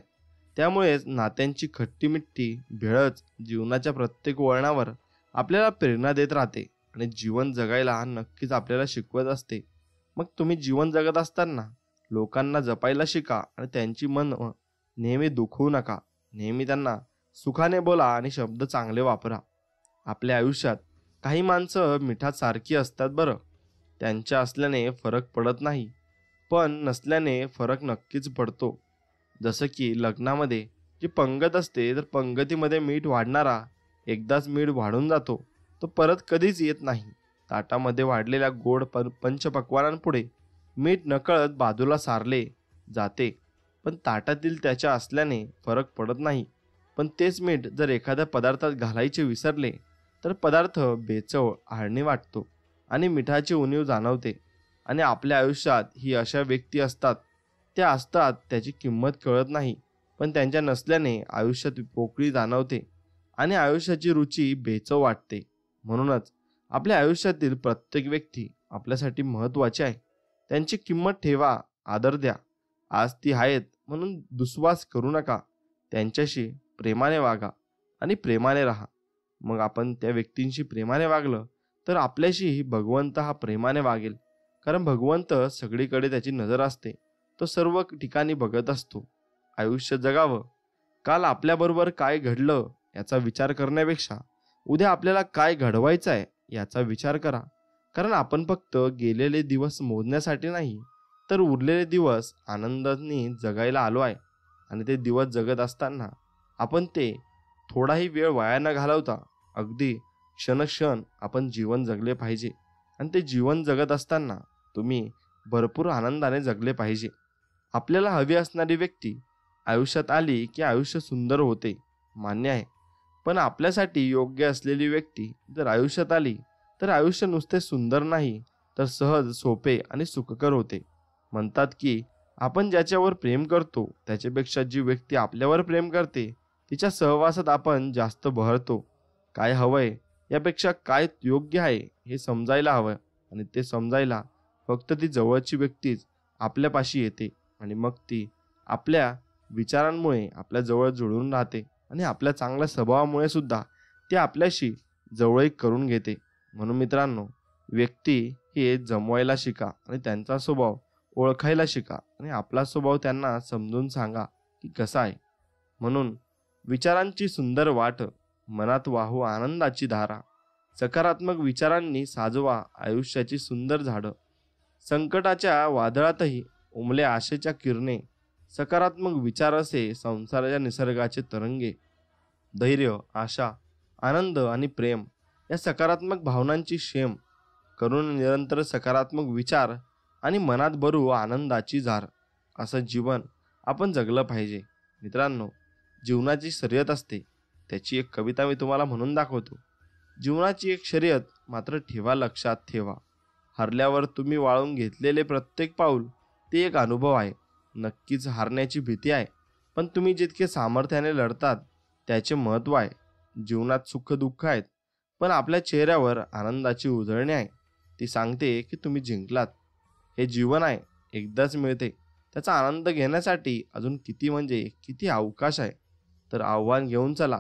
त्यामुळेच नात्यांची खट्टीमिट्टी भेळच जीवनाच्या प्रत्येक वळणावर आपल्याला प्रेरणा देत राहते आणि जीवन जगायला नक्कीच आपल्याला शिकवत असते. मग तुम्ही जीवन जगत असताना लोकांना जपायला शिका आणि त्यांची मन नेहमी दुखवू नका. नेहमी त्यांना सुखाने बोला आणि शब्द चांगले वापरा. आपल्या आयुष्यात काही माणसं मिठात सारखी असतात बरं. त्यांच्या असल्याने फरक पडत नाही, पण नसल्याने फरक नक्कीच पडतो. जसं की लग्नामध्ये जी पंगत असते तर पंगतीमध्ये मीठ वाढणारा एकदाच मीठ वाढून जातो, तो परत कधीच येत नाही. ताटामध्ये वाढलेल्या गोड पंचपक्वानांपुढे मीठ नकळत बाजूला सारले जाते, पण ताटातील त्याच्या असल्याने फरक पडत नाही. पण तेच मीठ जर एखाद्या पदार्थात घालायचे विसरले तर पदार्थ बेचव आळणी वाटतो आणि मिठाची उणीव जाणवते. आणि आपल्या आयुष्यात ही अशा व्यक्ती असतात. त्या असतात त्याची किंमत कळत नाही, पण त्यांच्या नसल्याने आयुष्यात पोकळी जाणवते आणि आयुष्याची रुची बेचव वाटते. म्हणूनच आपल्या आयुष्यातील प्रत्येक व्यक्ती आपल्यासाठी महत्त्वाची आहे. त्यांची किंमत ठेवा, आदर द्या. आज ती आहेत म्हणून दुस्वास करू नका. त्यांच्याशी प्रेमाने वागा आणि प्रेमाने राहा. मग आपण त्या व्यक्तींशी प्रेमाने वागलं तर आपल्याशीही भगवंत हा प्रेमाने वागेल. कारण भगवंत सगळीकडे त्याची नजर असते. तो सर्व ठिकाणी बघत असतो. आयुष्य जगावं. काल आपल्याबरोबर काय घडलं याचा विचार करण्यापेक्षा उद्या आपल्याला काय घडवायचं आहे याचा विचार करा. कारण आपण फक्त गेलेले दिवस मोजण्यासाठी नाही तर उरलेले दिवस आनंदाने जगायला आलो आहे. आणि ते दिवस जगत असताना आपण ते थोडाही वेळ वाया न घालवता अगदी क्षणक्षण आपण जीवन जगले पाहिजे. आणि ते जीवन जगत असताना तुम्ही भरपूर आनंदाने जगले पाहिजे. आपल्याला हवी असणारी व्यक्ती आयुष्यात आली की आयुष्य सुंदर होते, मान्य आहे. पण आपल्यासाठी योग्य असलेली व्यक्ती जर आयुष्यात आली तर आयुष्य नुसते सुंदर नाही तर सहज, सोपे आणि सुखकर होते. म्हणतात की आपण ज्याच्यावर प्रेम करतो त्याच्यापेक्षा जी व्यक्ती आपल्यावर प्रेम करते तिच्या सहवासात आपण जास्त बहरतो. काय हवंय यापेक्षा काय योग्य आहे हे समजायला हवं आणि ते समजायला फक्त ती जवळची व्यक्तीच आपल्यापाशी येते आणि मग ती आपल्या विचारांमुळे आपल्या जवळ जुळून राहते. आणि आपल्या चांगल्या स्वभावामुळे सुद्धा ती आपल्याशी जवळीक करून घेते. म्हणून मित्रांनो, व्यक्ती हे जमवायला शिका आणि त्यांचा स्वभाव ओळखायला शिका आणि आपला स्वभाव त्यांना समजून सांगा की कसा आहे. म्हणून विचारांची सुंदर वाट, मनात वाहू आनंदाची धारा. सकारात्मक विचारांनी साजवा आयुष्याची सुंदर झाडं. संकटाच्या वादळातही उमले आशेच्या किरणे. सकारात्मक विचार असे संसाराच्या निसर्गाचे तरंगे. धैर्य, आशा, आनंद आणि प्रेम या सकारात्मक भावनांची शेम करून निरंतर सकारात्मक विचार आणि मनात भरू आनंदाची झार. असं जीवन आपण जगलं पाहिजे. मित्रांनो, जीवनाची शर्यत असते. त्याची एक कविता मी तुम्हाला म्हणून दाखवतो. जीवनाची एक शर्यत, मात्र ठेवा लक्षात ठेवा, हरल्यावर तुम्ही वाळून घेतलेले प्रत्येक पाऊल ते एक अनुभव आहे. नक्कीच हारण्याची भीती आहे, पण तुम्ही जितके सामर्थ्याने लढतात त्याचे महत्त्व आहे. जीवनात सुख दुःख आहेत, पण आपल्या चेहऱ्यावर आनंदाची उजळणी आहे. ती सांगते की तुम्ही जिंकलात. हे जीवन आहे, एकदाच मिळते. त्याचा आनंद घेण्यासाठी अजून किती म्हणजे किती अवकाश आहे. तर आव्हान घेऊन चला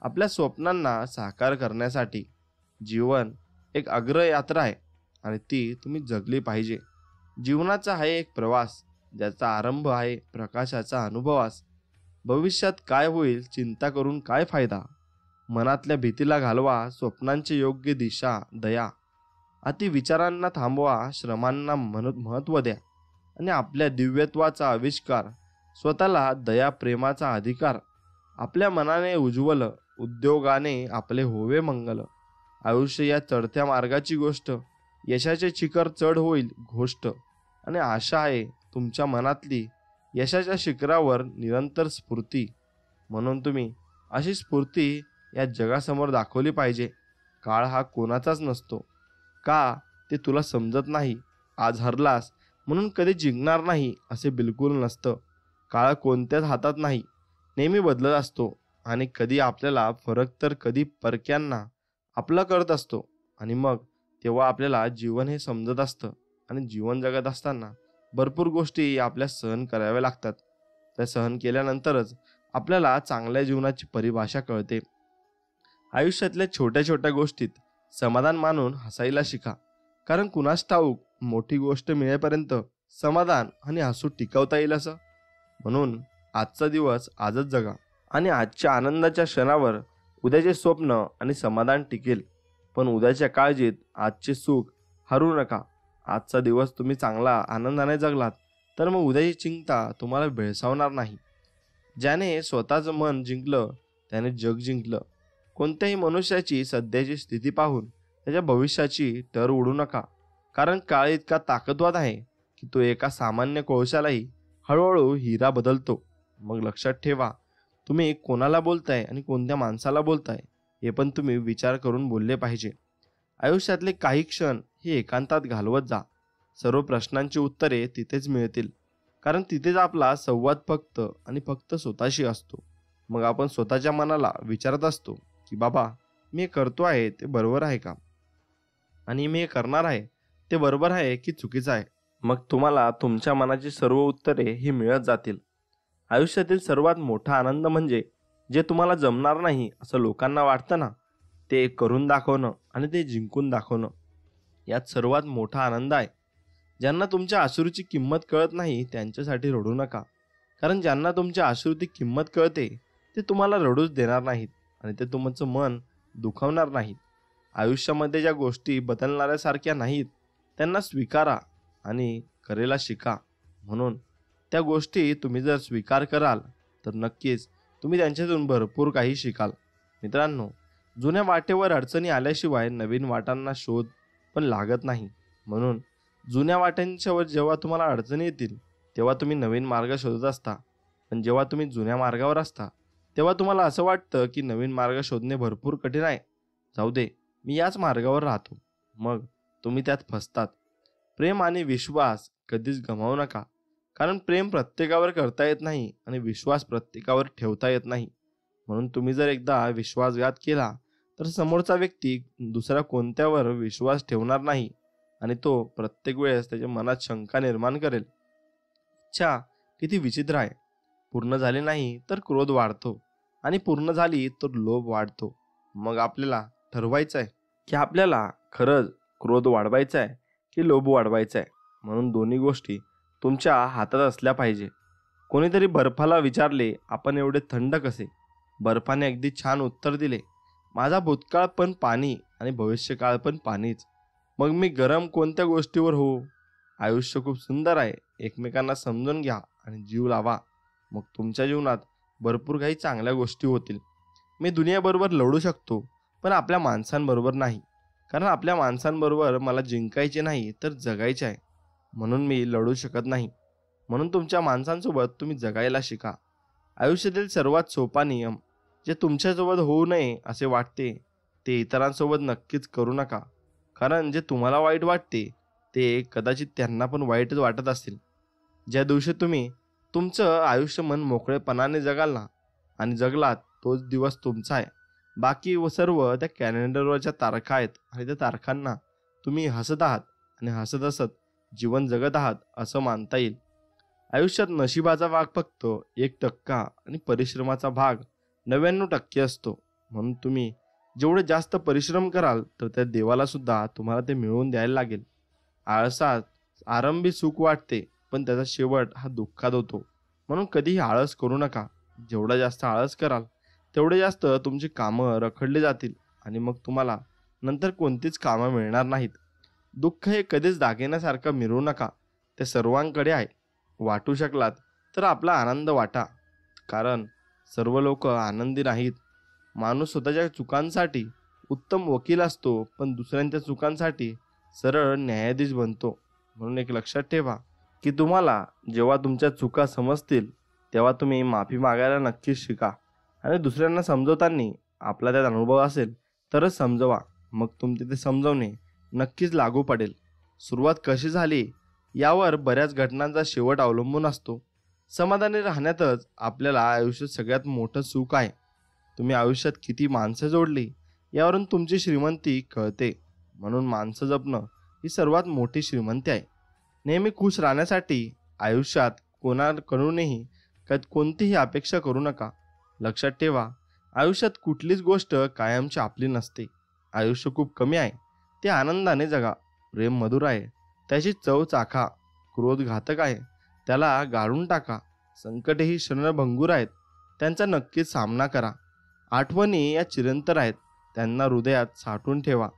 आपल्या स्वप्नांना साकार करण्यासाठी. जीवन एक अग्रयात्रा आहे आणि ती तुम्ही जगली पाहिजे. जीवनाचा आहे एक प्रवास, ज्याचा आरंभ आहे प्रकाशाचा अनुभवास. भविष्यात काय होईल चिंता करून काय फायदा. मनातल्या भीतीला घालवा स्वप्नांची योग्य दिशा दया. अति विचारांना थांबवा, श्रमांना महत्त्व द्या आणि आपल्या दिव्यत्वाचा आविष्कार. स्वतःला दया प्रेमाचा अधिकार. आपल्या मनाने उज्ज्वल, उद्योगाने आपले होवे मंगल. आयुष्य या चढत्या मार्गाची गोष्ट, यशाचे शिखर चढ होईल घोष्ट. आणि आशा आहे तुमच्या मनातली यशाच्या शिखरावर निरंतर स्फूर्ती. म्हणून तुम्ही अशी स्फूर्ती या जगासमोर दाखवली पाहिजे. काळ हा कोणाचाच नसतो. का ते तुला समजत नाही. आज हरलास म्हणून कधी जिंकणार नाही असे बिलकुल नसतं. काळ कोणत्याच हातात नाही, नेहमी बदलत असतो. आणि कधी आपल्याला फरक तर कधी परक्यांना आपला करत असतो. आणि मग तेव्हा आपल्याला जीवन हे समजत असतं. आणि जीवन जगत असताना भरपूर गोष्टी आपल्या सहन कराव्या लागतात. त्या सहन केल्यानंतरच आपल्याला चांगल्या जीवनाची परिभाषा कळते. आयुष्यातल्या छोट्या छोट्या गोष्टीत समाधान मानून हसायला शिका. कारण कुणास ठाऊक मोठी गोष्ट मिळेपर्यंत समाधान आणि हसू टिकवता येईल असं. म्हणून आजचा दिवस आजच जगा आणि आजच्या आनंदाच्या क्षणावर उद्याचे स्वप्न आणि समाधान टिकेल. पण उद्याच्या काळजीत आजचे सुख हरू नका. आजचा दिवस तुम्ही चांगला आनंदाने जगलात तर मग उद्याची चिंता तुम्हाला भेळसावणार नाही. ज्याने स्वतःचं मन जिंकलं त्याने जग जिंकलं. कोणत्याही मनुष्याची सध्याची स्थिती पाहून त्याच्या भविष्याची टर उडू नका. कारण काळ इतका ताकदवान आहे की तो एका सामान्य कोळशालाही हळूहळू हिरा बदलतो. मग लक्षात ठेवा, तुम्ही कोणाला बोलताय आणि कोणत्या माणसाला बोलताय हे पण तुम्ही विचार करून बोलले पाहिजे. आयुष्यातले काही क्षण हे एकांतात घालवत जा. सर्व प्रश्नांची उत्तरे तिथेच मिळतील. कारण तिथेच आपला संवाद फक्त आणि फक्त स्वतःशी असतो. मग आपण स्वतःच्या मनाला विचारत असतो की बाबा, मी हे करतो आहे ते बरोबर आहे का, आणि मी हे करणार आहे ते बरोबर आहे की चुकीचं आहे. मग तुम्हाला तुमच्या मनाची सर्व उत्तरे ही मिळत जातील. आयुष्यातील सर्वात मोठा आनंद म्हणजे जे तुम्हाला जमणार नाही असं लोकांना वाटतं ना, ते करून दाखवणं आणि ते जिंकून दाखवणं. यात सर्वात मोठा आनंद आहे. ज्यांना तुमच्या अश्रूची किंमत कळत नाही त्यांच्यासाठी रडू नका. कारण ज्यांना तुमच्या अश्रूची किंमत कळते ते तुम्हाला रडूच देणार नाहीत आणि ते तुमचं मन दुखावणार नाहीत. आयुष्यामध्ये ज्या गोष्टी बदलणाऱ्यासारख्या नाहीत त्यांना स्वीकारा आणि करेला शिका. म्हणून त्या गोष्टी तुम्ही जर स्वीकार कराल तर नक्कीच तुम्ही त्यांच्यातून भरपूर काही शिकाल. मित्रांनो, जुन्या वाटेवर अडचणी आल्याशिवाय नवीन वाटांना शोध पण लागत नाही. म्हणून जुन्या वाट्यांच्यावर जेव्हा तुम्हाला अडचणी येतील तेव्हा तुम्ही नवीन मार्ग शोधत असता. पण जेव्हा तुम्ही जुन्या मार्गावर असता तेव्हा तुम्हाला असं वाटतं की नवीन मार्ग शोधणे भरपूर कठीण आहे. जाऊ दे, मी याच मार्गावर राहतो. मग तुम्ही त्यात फसतात. प्रेम आणि विश्वास कधीच गमावू नका. कारण प्रेम प्रत्येकावर करता येत नाही आणि विश्वास प्रत्येकावर ठेवता येत नाही. म्हणून तुम्ही जर एकदा विश्वासघात केला तर समोरचा व्यक्ती दुसऱ्या कोणत्यावर विश्वास ठेवणार नाही आणि तो प्रत्येक वेळेस त्याच्या मनात शंका निर्माण करेल. इच्छा किती विचित्र आहे. पूर्ण झाली नाही तर क्रोध वाढतो आणि पूर्ण झाली तर लोभ वाढतो. मग आपल्याला ठरवायचं आहे की आपल्याला खरंच क्रोध वाढवायचा आहे की लोभ वाढवायचा आहे. म्हणून दोन्ही गोष्टी तुमच्या हातात असल्या पाहिजे. कोणीतरी बर्फाला विचारले, आपण एवढे थंड कसे? बर्फाने अगदी छान उत्तर दिले, माझा भूतकाळ पण पाणी आणि भविष्यकाळ पण पाणीच. मग मी गरम कोणत्या गोष्टीवर हो? आयुष्य खूप सुंदर आहे. एकमेकांना समजून घ्या आणि जीव लावा. मग तुमच्या जीवनात भरपूर काही चांगल्या गोष्टी होतील. मी दुनियाबरोबर लढू शकतो, पण आपल्या माणसांबरोबर नाही. कारण आपल्या माणसांबरोबर मला जिंकायचे नाही तर जगायचे आहे. म्हणून मी लढू शकत नाही. म्हणून तुमच्या माणसांसोबत तुम्ही जगायला शिका. आयुष्यातील सर्वात सोपा नियम, जे तुमच्यासोबत होऊ नये असे वाटते ते इतरांसोबत नक्कीच करू नका. कारण जे तुम्हाला वाईट वाटते ते कदाचित त्यांना पण वाईटच वाटत असतील. ज्या दिवशी तुम्ही तुमचं आयुष्य मन मोकळेपणाने जगाल ना आणि जगलात, तोच दिवस तुमचा आहे. बाकी व सर्व त्या कॅलेंडरवरच्या तारखा आहेत आणि त्या तारखांना तुम्ही हसत आहात आणि हसत हसत जीवन जगत आहात असं मानता येईल. आयुष्यात नशिबाचा भाग फक्त 1% आणि परिश्रमाचा भाग 99% असतो. म्हणून तुम्ही जेवढे जास्त परिश्रम कराल तर त्या देवाला सुद्धा तुम्हाला ते मिळवून द्यायला लागेल. आळसात आरंभी सुख वाटते, पण त्याचा शेवट हा दुःखात होतो. म्हणून कधीही आळस करू नका. जेवढा जास्त आळस कराल तेवढे जास्त तुमची कामं रखडली जातील आणि मग तुम्हाला नंतर कोणतीच कामं मिळणार नाहीत. दुःख हे कधीच दागिन्यासारखं मिरवू नका. ते सर्वांकडे आहे. वाटू शकलात तर आपला आनंद वाटा. कारण सर्व लोक आनंदी नाहीत. माणूस स्वतःच्या चुकांसाठी उत्तम वकील असतो, पण दुसऱ्यांच्या चुकांसाठी सरळ न्यायाधीश बनतो. म्हणून एक लक्षात ठेवा की तुम्हाला जेव्हा तुमच्या चुका समजतील तेव्हा तुम्ही माफी मागायला नक्कीच शिका. आणि दुसऱ्यांना समजवताना आपला त्यात अनुभव असेल तरच समजवा. मग तुमचे ते समजवणे नक्कीच लागू पडेल. सुरुवात कशी झाली यावर बऱ्याच घटनांचा शेवट अवलंबून असतो. समाधानी राहण्यातच आपल्याला आयुष्यात सगळ्यात मोठं सुख आहे. तुम्ही आयुष्यात किती माणसं जोडली यावरून तुमची श्रीमंती कळते. म्हणून माणसं जपणं ही सर्वात मोठी श्रीमंती आहे. नेहमी खुश राहण्यासाठी आयुष्यात कोणाकडूनही कोणतीही अपेक्षा करू नका. लक्षात ठेवा, आयुष्यात कुठलीच गोष्ट कायमची आपली नसते. आयुष्य खूप कमी आहे, ते आनंदाने जगा. प्रेम मधुर आहे, त्याची चव चाखा. क्रोध घातक आहे, त्याला गाळून टाका. संकटे ही क्षणभंगूर आहेत, त्यांचा नक्कीच सामना करा. आठवणी या चिरंतन आहेत, त्यांना हृदयात साठवून ठेवा.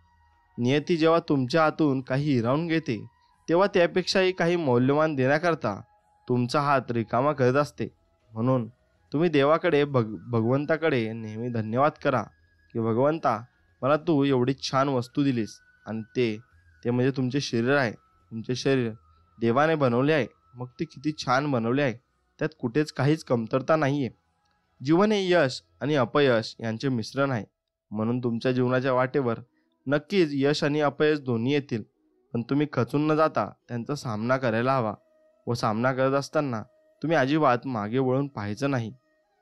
नियती जेव्हा तुमच्या हातून काही हिरावून घेते तेव्हा त्यापेक्षाही काही मौल्यवान देण्याकरता तुमचा हात रिकामा करत असते. म्हणून तुम्ही देवाकडे भगवंताकडे नेहमी धन्यवाद करा की भगवंता, मला तू एवढी छान वस्तू दिलीस. आणि ते म्हणजे तुमचे शरीर आहे. तुमचे शरीर देवाने बनवले आहे. मग ते किती छान बनवले आहे, त्यात कुठेच काहीच कमतरता नाही आहे. जीवन हे यश आणि अपयश यांचे मिश्रण आहे. म्हणून तुमच्या जीवनाच्या वाटेवर नक्कीच यश आणि अपयश दोन्ही येतील. पण तुम्ही खचून न जाता त्यांचा सामना करायला हवा. व सामना करत असताना तुम्ही अजिबात मागे वळून पाहायचं नाही.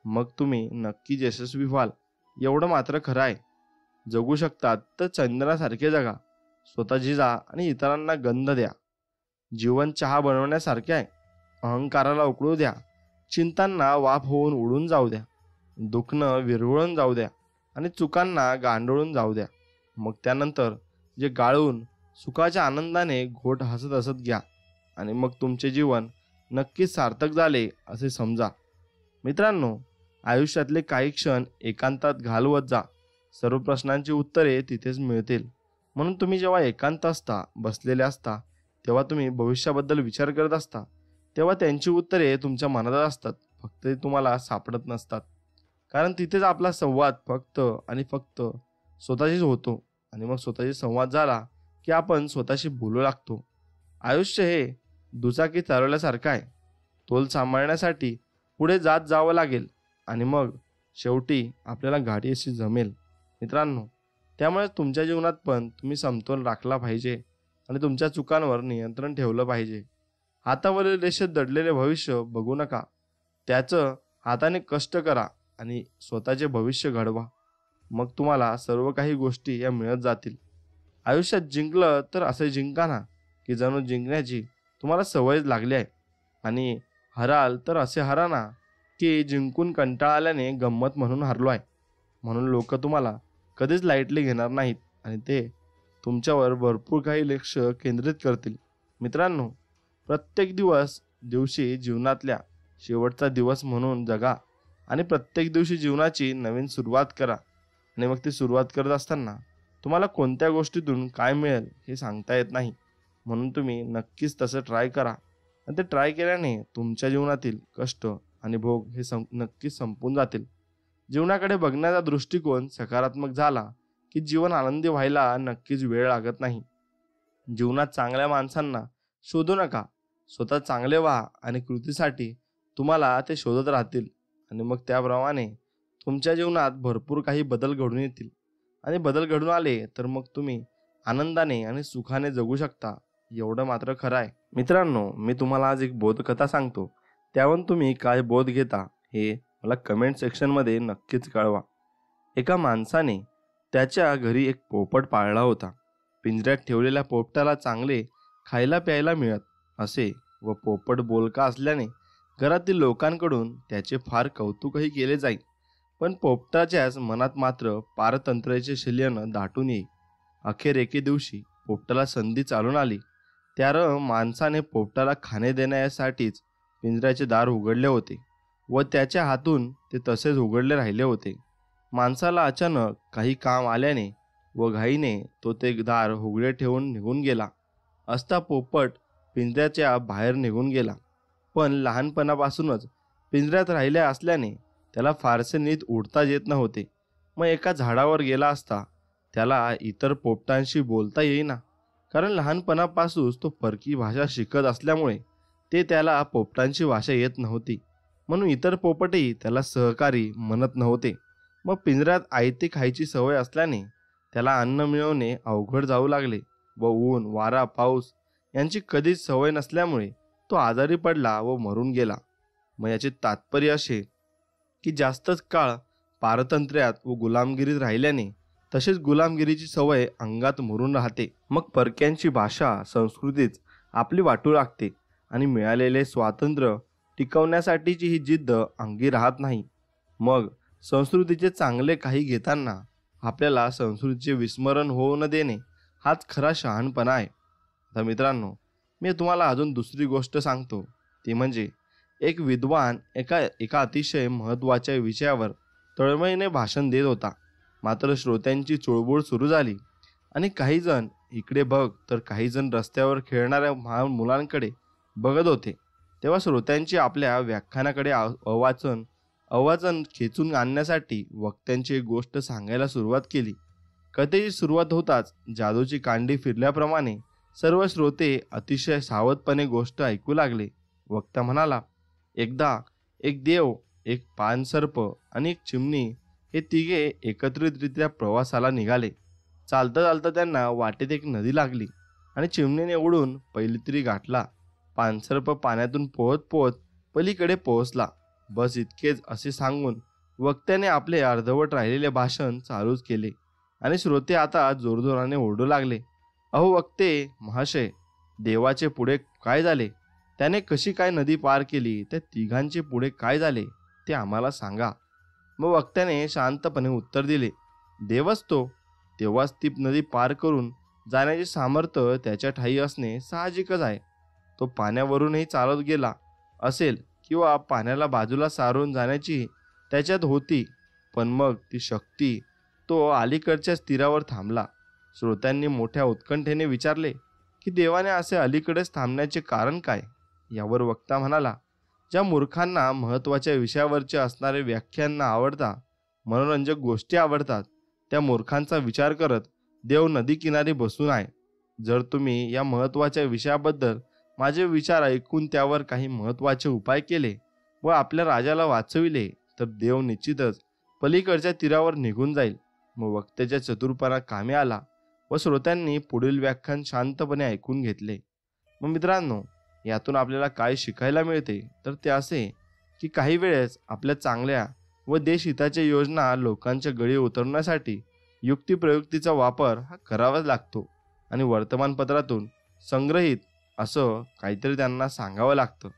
मग तुम्ही नक्कीच यशस्वी व्हाल. एवढं मात्र खरं आहे, जगू शकतात तर चंद्रासारखे जगा. स्वतः जिजा आणि इतरांना गंध द्या. जीवन चहा बनवण्यासारखे आहे. अहंकाराला उकळू द्या. चिंतांना वाफ होऊन उडून जाऊ द्या. दुखणं विरघळून जाऊ द्या आणि चुकांना गांडळून जाऊ द्या. मग त्यानंतर जे गाळून सुखाच्या आनंदाने घोट हसत हसत घ्या. आणि मग तुमचे जीवन नक्कीच सार्थक झाले असे समजा. मित्रांनो, आयुष्यातले काही क्षण एकांतात घालवत जा. सर्व प्रश्नांची उत्तरे तिथेच मिळतील. म्हणून तुम्ही जेव्हा एकांत असता, बसलेले असता, तेव्हा तुम्ही भविष्याबद्दल विचार करत असता, तेव्हा त्यांची उत्तरे तुमच्या मनात असतात. फक्त ते तुम्हाला सापडत नसतात. कारण तिथेच आपला संवाद फक्त आणि फक्त स्वतःशीच होतो. आणि मग स्वतःशी संवाद झाला की आपण स्वतःशी बोलू लागतो. आयुष्य हे दुचाकी चालवल्यासारखं आहे. तोल सांभाळण्यासाठी पुढे जात जावं लागेल आणि मग शेवटी आपल्याला गाडी अशी जमेल. मित्रांनो, त्यामुळे तुमच्या जीवनात पण तुम्ही समतोल राखला पाहिजे आणि तुमच्या चुकांवर नियंत्रण ठेवलं पाहिजे. हातावरील रेषेत दडलेले भविष्य बघू नका. त्याचं हाताने कष्ट करा आणि स्वतःचे भविष्य घडवा. मग तुम्हाला सर्व काही गोष्टी या मिळत जातील. आयुष्यात जिंकलं तर असे जिंका ना की जणू जिंकण्याची तुम्हाला सवयच लागली आहे. आणि हराल तर असे हरा ना की जिंकून कंटाळा आल्याने गंमत म्हणून हारलो आहे. म्हणून लोक तुम्हाला कधीच लाईटली घेणार नाहीत आणि ते तुमच्यावर भरपूर काही लक्ष केंद्रित करतील. मित्रांनो, प्रत्येक दिवशी जीवनातल्या शेवटचा दिवस म्हणून जगा आणि प्रत्येक दिवशी जीवनाची नवीन सुरुवात करा. आणि मग ती सुरुवात करत असताना तुम्हाला कोणत्या गोष्टीतून काय मिळेल हे सांगता येत नाही. म्हणून तुम्ही नक्कीच तसं ट्राय करा आणि ते ट्राय केल्याने तुमच्या जीवनातील कष्ट आणि भोग हे नक्कीच संपून जातील. जीवनाकडे बघण्याचा दृष्टिकोन सकारात्मक झाला की जीवन आनंदी व्हायला नक्कीच वेळ लागत नाही. जीवनात चांगल्या माणसांना शोधू नका, स्वतः चांगले व्हा आणि कृतीसाठी तुम्हाला ते शोधत राहतील आणि मग त्याप्रमाणे तुमच्या जीवनात भरपूर काही बदल घडून येतील. आणि बदल घडून आले तर मग तुम्ही आनंदाने आणि सुखाने जगू शकता, एवढं मात्र खरं आहे. मित्रांनो, मी तुम्हाला आज एक बोधकथा सांगतो. त्यावरून तुम्ही काय बोध घेता हे मला कमेंट सेक्शनमध्ये नक्कीच कळवा. एका माणसाने त्याच्या घरी एक पोपट पाळला होता. पिंजऱ्यात ठेवलेल्या पोपटाला चांगले खायला प्यायला मिळत असे व पोपट बोलका असल्याने घरातील लोकांकडून त्याचे फार कौतुकही केले जाई. पण पोपटाच्याच मनात मात्र पारतंत्र्याचे शिल्यन दाटून येई. अखेर एके दिवशी पोपटाला संधी चालून आली. त्यावर माणसाने पोपटाला खाणे देण्यासाठीच पिंजऱ्याचे दार उघडले होते व त्याच्या हातून ते तसेच उघडले राहिले होते. माणसाला अचानक काही काम आल्याने व घाईने तो ते दार उघडे ठेवून निघून गेला असता पोपट पिंजऱ्याच्या बाहेर निघून गेला. पण लहानपणापासूनच पिंजऱ्यात राहिल्या असल्याने त्याला फारसे नीट उडता येत नव्हते. मग एका झाडावर गेला असता त्याला इतर पोपटांशी बोलता येईना, कारण लहानपणापासून तो परकी भाषा शिकत असल्यामुळे ते त्याला पोपटांची भाषा येत नव्हती. म्हणून इतर पोपटही त्याला सहकारी म्हणत नव्हते. मग पिंजऱ्यात आयते खायची सवय असल्याने त्याला अन्न मिळवणे अवघड जाऊ लागले व ऊन वारा पाऊस यांची कधीच सवय नसल्यामुळे तो आजारी पडला व मरून गेला. मग याचे तात्पर्य असे की जास्तच काळ पारतंत्र्यात व गुलामगिरीत राहिल्याने तसेच गुलामगिरीची सवय अंगात मुरून राहते. मग परक्यांची भाषा संस्कृतीच आपली वाटू लागते आणि मिळालेले स्वातंत्र्य टिकवण्यासाठीची ही जिद्द अंगी राहत नाही. मग संस्कृतीचे चांगले काही घेताना आपल्याला संस्कृतीचे विस्मरण होऊ न देणे हाच खरा शहाणपणा आहे. आता मित्रांनो, मी तुम्हाला अजून दुसरी गोष्ट सांगतो. ती म्हणजे एक विद्वान एका अतिशय महत्त्वाच्या विषयावर तळमळीने भाषण देत होता. मात्र श्रोत्यांची चुळबुळ सुरू झाली आणि काही जण इकडे बघ तर काही जण रस्त्यावर खेळणाऱ्या महान मुलांकडे बघत होते. तेव्हा श्रोत्यांची आपल्या व्याख्यानाकडे अवाचन खेचून आणण्यासाठी वक्त्यांची एक गोष्ट सांगायला सुरुवात केली. कथेची सुरुवात होताच जादूची कांडी फिरल्याप्रमाणे सर्व श्रोते अतिशय सावधपणे गोष्ट ऐकू लागले. वक्ता म्हणाला, एकदा एक देव, एक पानसर्प आणि एक चिमणी हे तिघे एकत्रितरित्या प्रवासाला निघाले. चालता चालता त्यांना वाटेत एक नदी लागली आणि चिमणीने उडून पैलतीरी गाठला. पानसर्प पाण्यातून पोहत पोहत पलीकडे पोहोचला. बस इतकेच असे सांगून वक्त्याने आपले अर्धवट राहिलेले भाषण चालूच केले आणि श्रोते आता जोरजोराने ओरडू लागले, अहो वक्ते महाशय, देवाचे पुढे काय झाले? त्याने कशी काय नदी पार केली? त्या तिघांचे पुढे काय झाले ते आम्हाला सांगा. मग वक्त्याने शांतपणे उत्तर दिले, देवच तो. तेव्हाच ती नदी पार करून जाण्याचे सामर्थ्य त्याच्या ठायी असणे साहजिकच आहे. तो पाण्यावरूनही चालत गेला असेल किंवा पाण्याला बाजूला सारून जाण्याची त्याच्यात होती, पण मग ती शक्ती तो अलीकडच्याच तीरावर थांबला. श्रोत्यांनी मोठ्या उत्कंठेने विचारले की देवाने असे अलीकडेच थांबण्याचे कारण काय? यावर वक्ता म्हणाला, ज्या मूर्खांना महत्त्वाच्या विषयावरचे असणारे व्याख्यान आवडतात, मनोरंजक गोष्टी आवडतात, त्या मूर्खांचा विचार करत देव नदी किनारी बसून आहे. जर तुम्ही या महत्त्वाच्या विषयाबद्दल माझे विचार ऐकून त्यावर काही महत्त्वाचे उपाय केले व आपल्या राजाला वाचविले तर देव निश्चितच पलीकडच्या तीरावर निघून जाईल. मग वक्त्याच्या चतुरपणा कामी आला व श्रोत्यांनी पुढील व्याख्यान शांतपणे ऐकून घेतले. मग मित्रांनो, यातून आपल्याला काय शिकायला मिळते तर ते असे की काही वेळेस आपल्या चांगल्या व देशहिताच्या योजना लोकांच्या गळी उतरवण्यासाठी युक्तिप्रयुक्तीचा वापर हा करावाच लागतो आणि वर्तमानपत्रातून संग्रहित असं काहीतरी त्यांना सांगावं लागतं.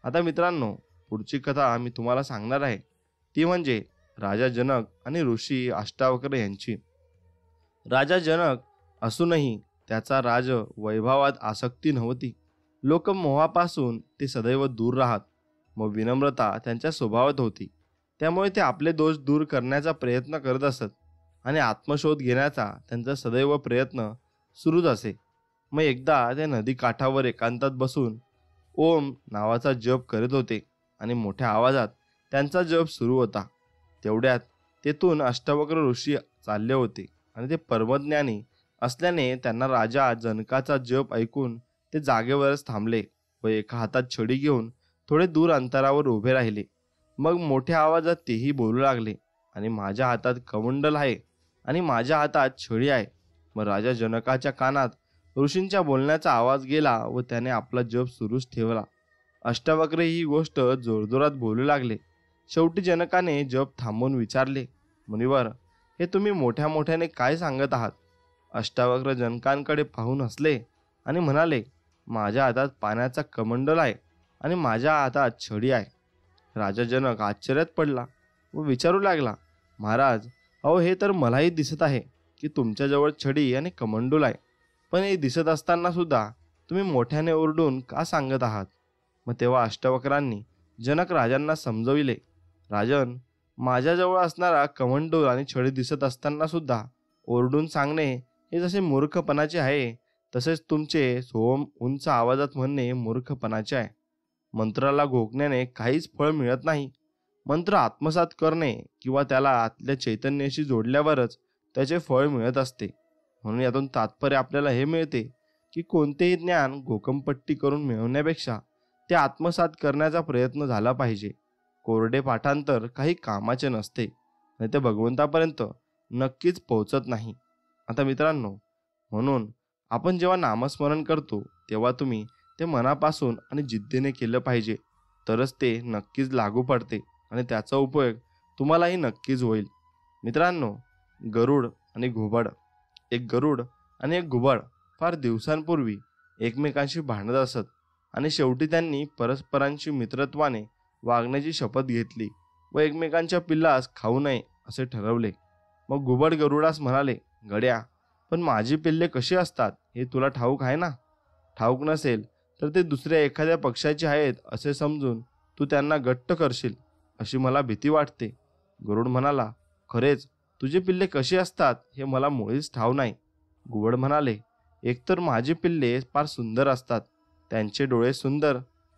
आता मित्रांनो, पुढची कथा मी तुम्हाला सांगणार आहे ती म्हणजे राजा जनक आणि ऋषी अष्टावक्र यांची. राजा जनक असूनही त्याचा राज वैभवात आसक्ती नव्हती. लोकमोहापासून ते सदैव दूर राहत. मग विनम्रता त्यांच्या स्वभावात होती. त्यामुळे ते आपले दोष दूर करण्याचा प्रयत्न करत असत आणि आत्मशोध घेण्याचा त्यांचा सदैव प्रयत्न सुरूच असे. मग एकदा ते नदी काठावर एकांतात बसून ओम नावाचा जप करत होते आणि मोठ्या आवाजात त्यांचा जप सुरू होता. तेवढ्यात तेथून अष्टावक्र ऋषी चालले होते आणि ते परमज्ञानी असल्याने त्यांना राजा जनकाचा जप ऐकून ते जागेवरच थांबले व एका हातात छडी घेऊन थोडे दूर अंतरावर उभे राहिले. मग मोठ्या आवाजात तेही बोलू लागले आणि माझ्या हातात कमंडल आहे आणि माझ्या हातात छडी आहे. मग राजा जनकाच्या कानात ऋषींच्या बोलण्याचा आवाज गेला व त्याने आपला जप सुरूच ठेवला. अष्टावक्र ही गोष्ट जोरजोरात बोलू लागले. शेवटी जनकाने जप थांबवून विचारले, मुनिवर, हे तुम्ही मोठ्या मोठ्याने काय सांगत आहात? अष्टावक्र जनकांकडे पाहून हसले आणि म्हणाले, माझ्या हातात पाण्याचा कमंडल आहे आणि माझ्या हातात छडी आहे. राजा जनक आश्चर्यात पडला व विचारू लागला, महाराज, अहो हे तर मलाही दिसत आहे की तुमच्याजवळ छडी आणि कमंडूल आहे, पण हे दिसत असताना सुद्धा तुम्ही मोठ्याने ओरडून का सांगत आहात? मग तेव्हा अष्टावक्रांनी जनक राजांना समजविले, राजन, माझ्याजवळ असणारा कमंडूल आणि छडी दिसत असताना सुद्धा ओरडून सांगणे हे जसे मूर्खपणाचे आहे, तसेच तुमचे सोम उंच आवाजात म्हणणे मूर्खपणाचे आहे. मंत्राला घोकण्याने काहीच फळ मिळत नाही. मंत्र आत्मसात करणे किंवा त्याला आतल्या चैतन्याशी जोडल्यावरच त्याचे फळ मिळत असते. म्हणून यातून तात्पर्य आपल्याला हे मिळते की कोणतेही ज्ञान घोकंपट्टी करून मिळवण्यापेक्षा ते आत्मसात करण्याचा प्रयत्न झाला पाहिजे. कोरडे पाठांतर काही कामाचे नसते आणि ते भगवंतापर्यंत नक्कीच पोहोचत नाही. आता मित्रांनो, म्हणून आपण जेव्हा नामस्मरण करतो तेव्हा तुम्ही ते मनापासून आणि जिद्दीने केलं पाहिजे, तरच ते नक्कीच लागू पडते आणि त्याचा उपयोग तुम्हालाही नक्कीच होईल. मित्रांनो, गरुड आणि घुबड. एक गरुड आणि एक घुबड फार दिवसांपूर्वी एकमेकांशी भांडत असत आणि शेवटी त्यांनी परस्परांशी मित्रत्वाने वागण्याची शपथ घेतली व एकमेकांच्या पिल्लास खाऊ नये असे ठरवले. मग घुबड गरुडास म्हणाले, गड्या, पण माझी पिल्ले कशी असतात हे तुला ठाऊक आहे ना? ठाऊक नसेल तर ते दुसऱ्या एखाद्या पक्षाचे आहेत असे समजून तू त्यांना घट्ट करशील अशी मला भीती वाटते. गरुड म्हणाला, खरेच तुझे पिल्ले कशी असतात हे मला मुळीच ठाऊक नाही. घुबड म्हणाले, एकतर माझी पिल्ले फार सुंदर असतात. त्यांचे डोळे सुंदर,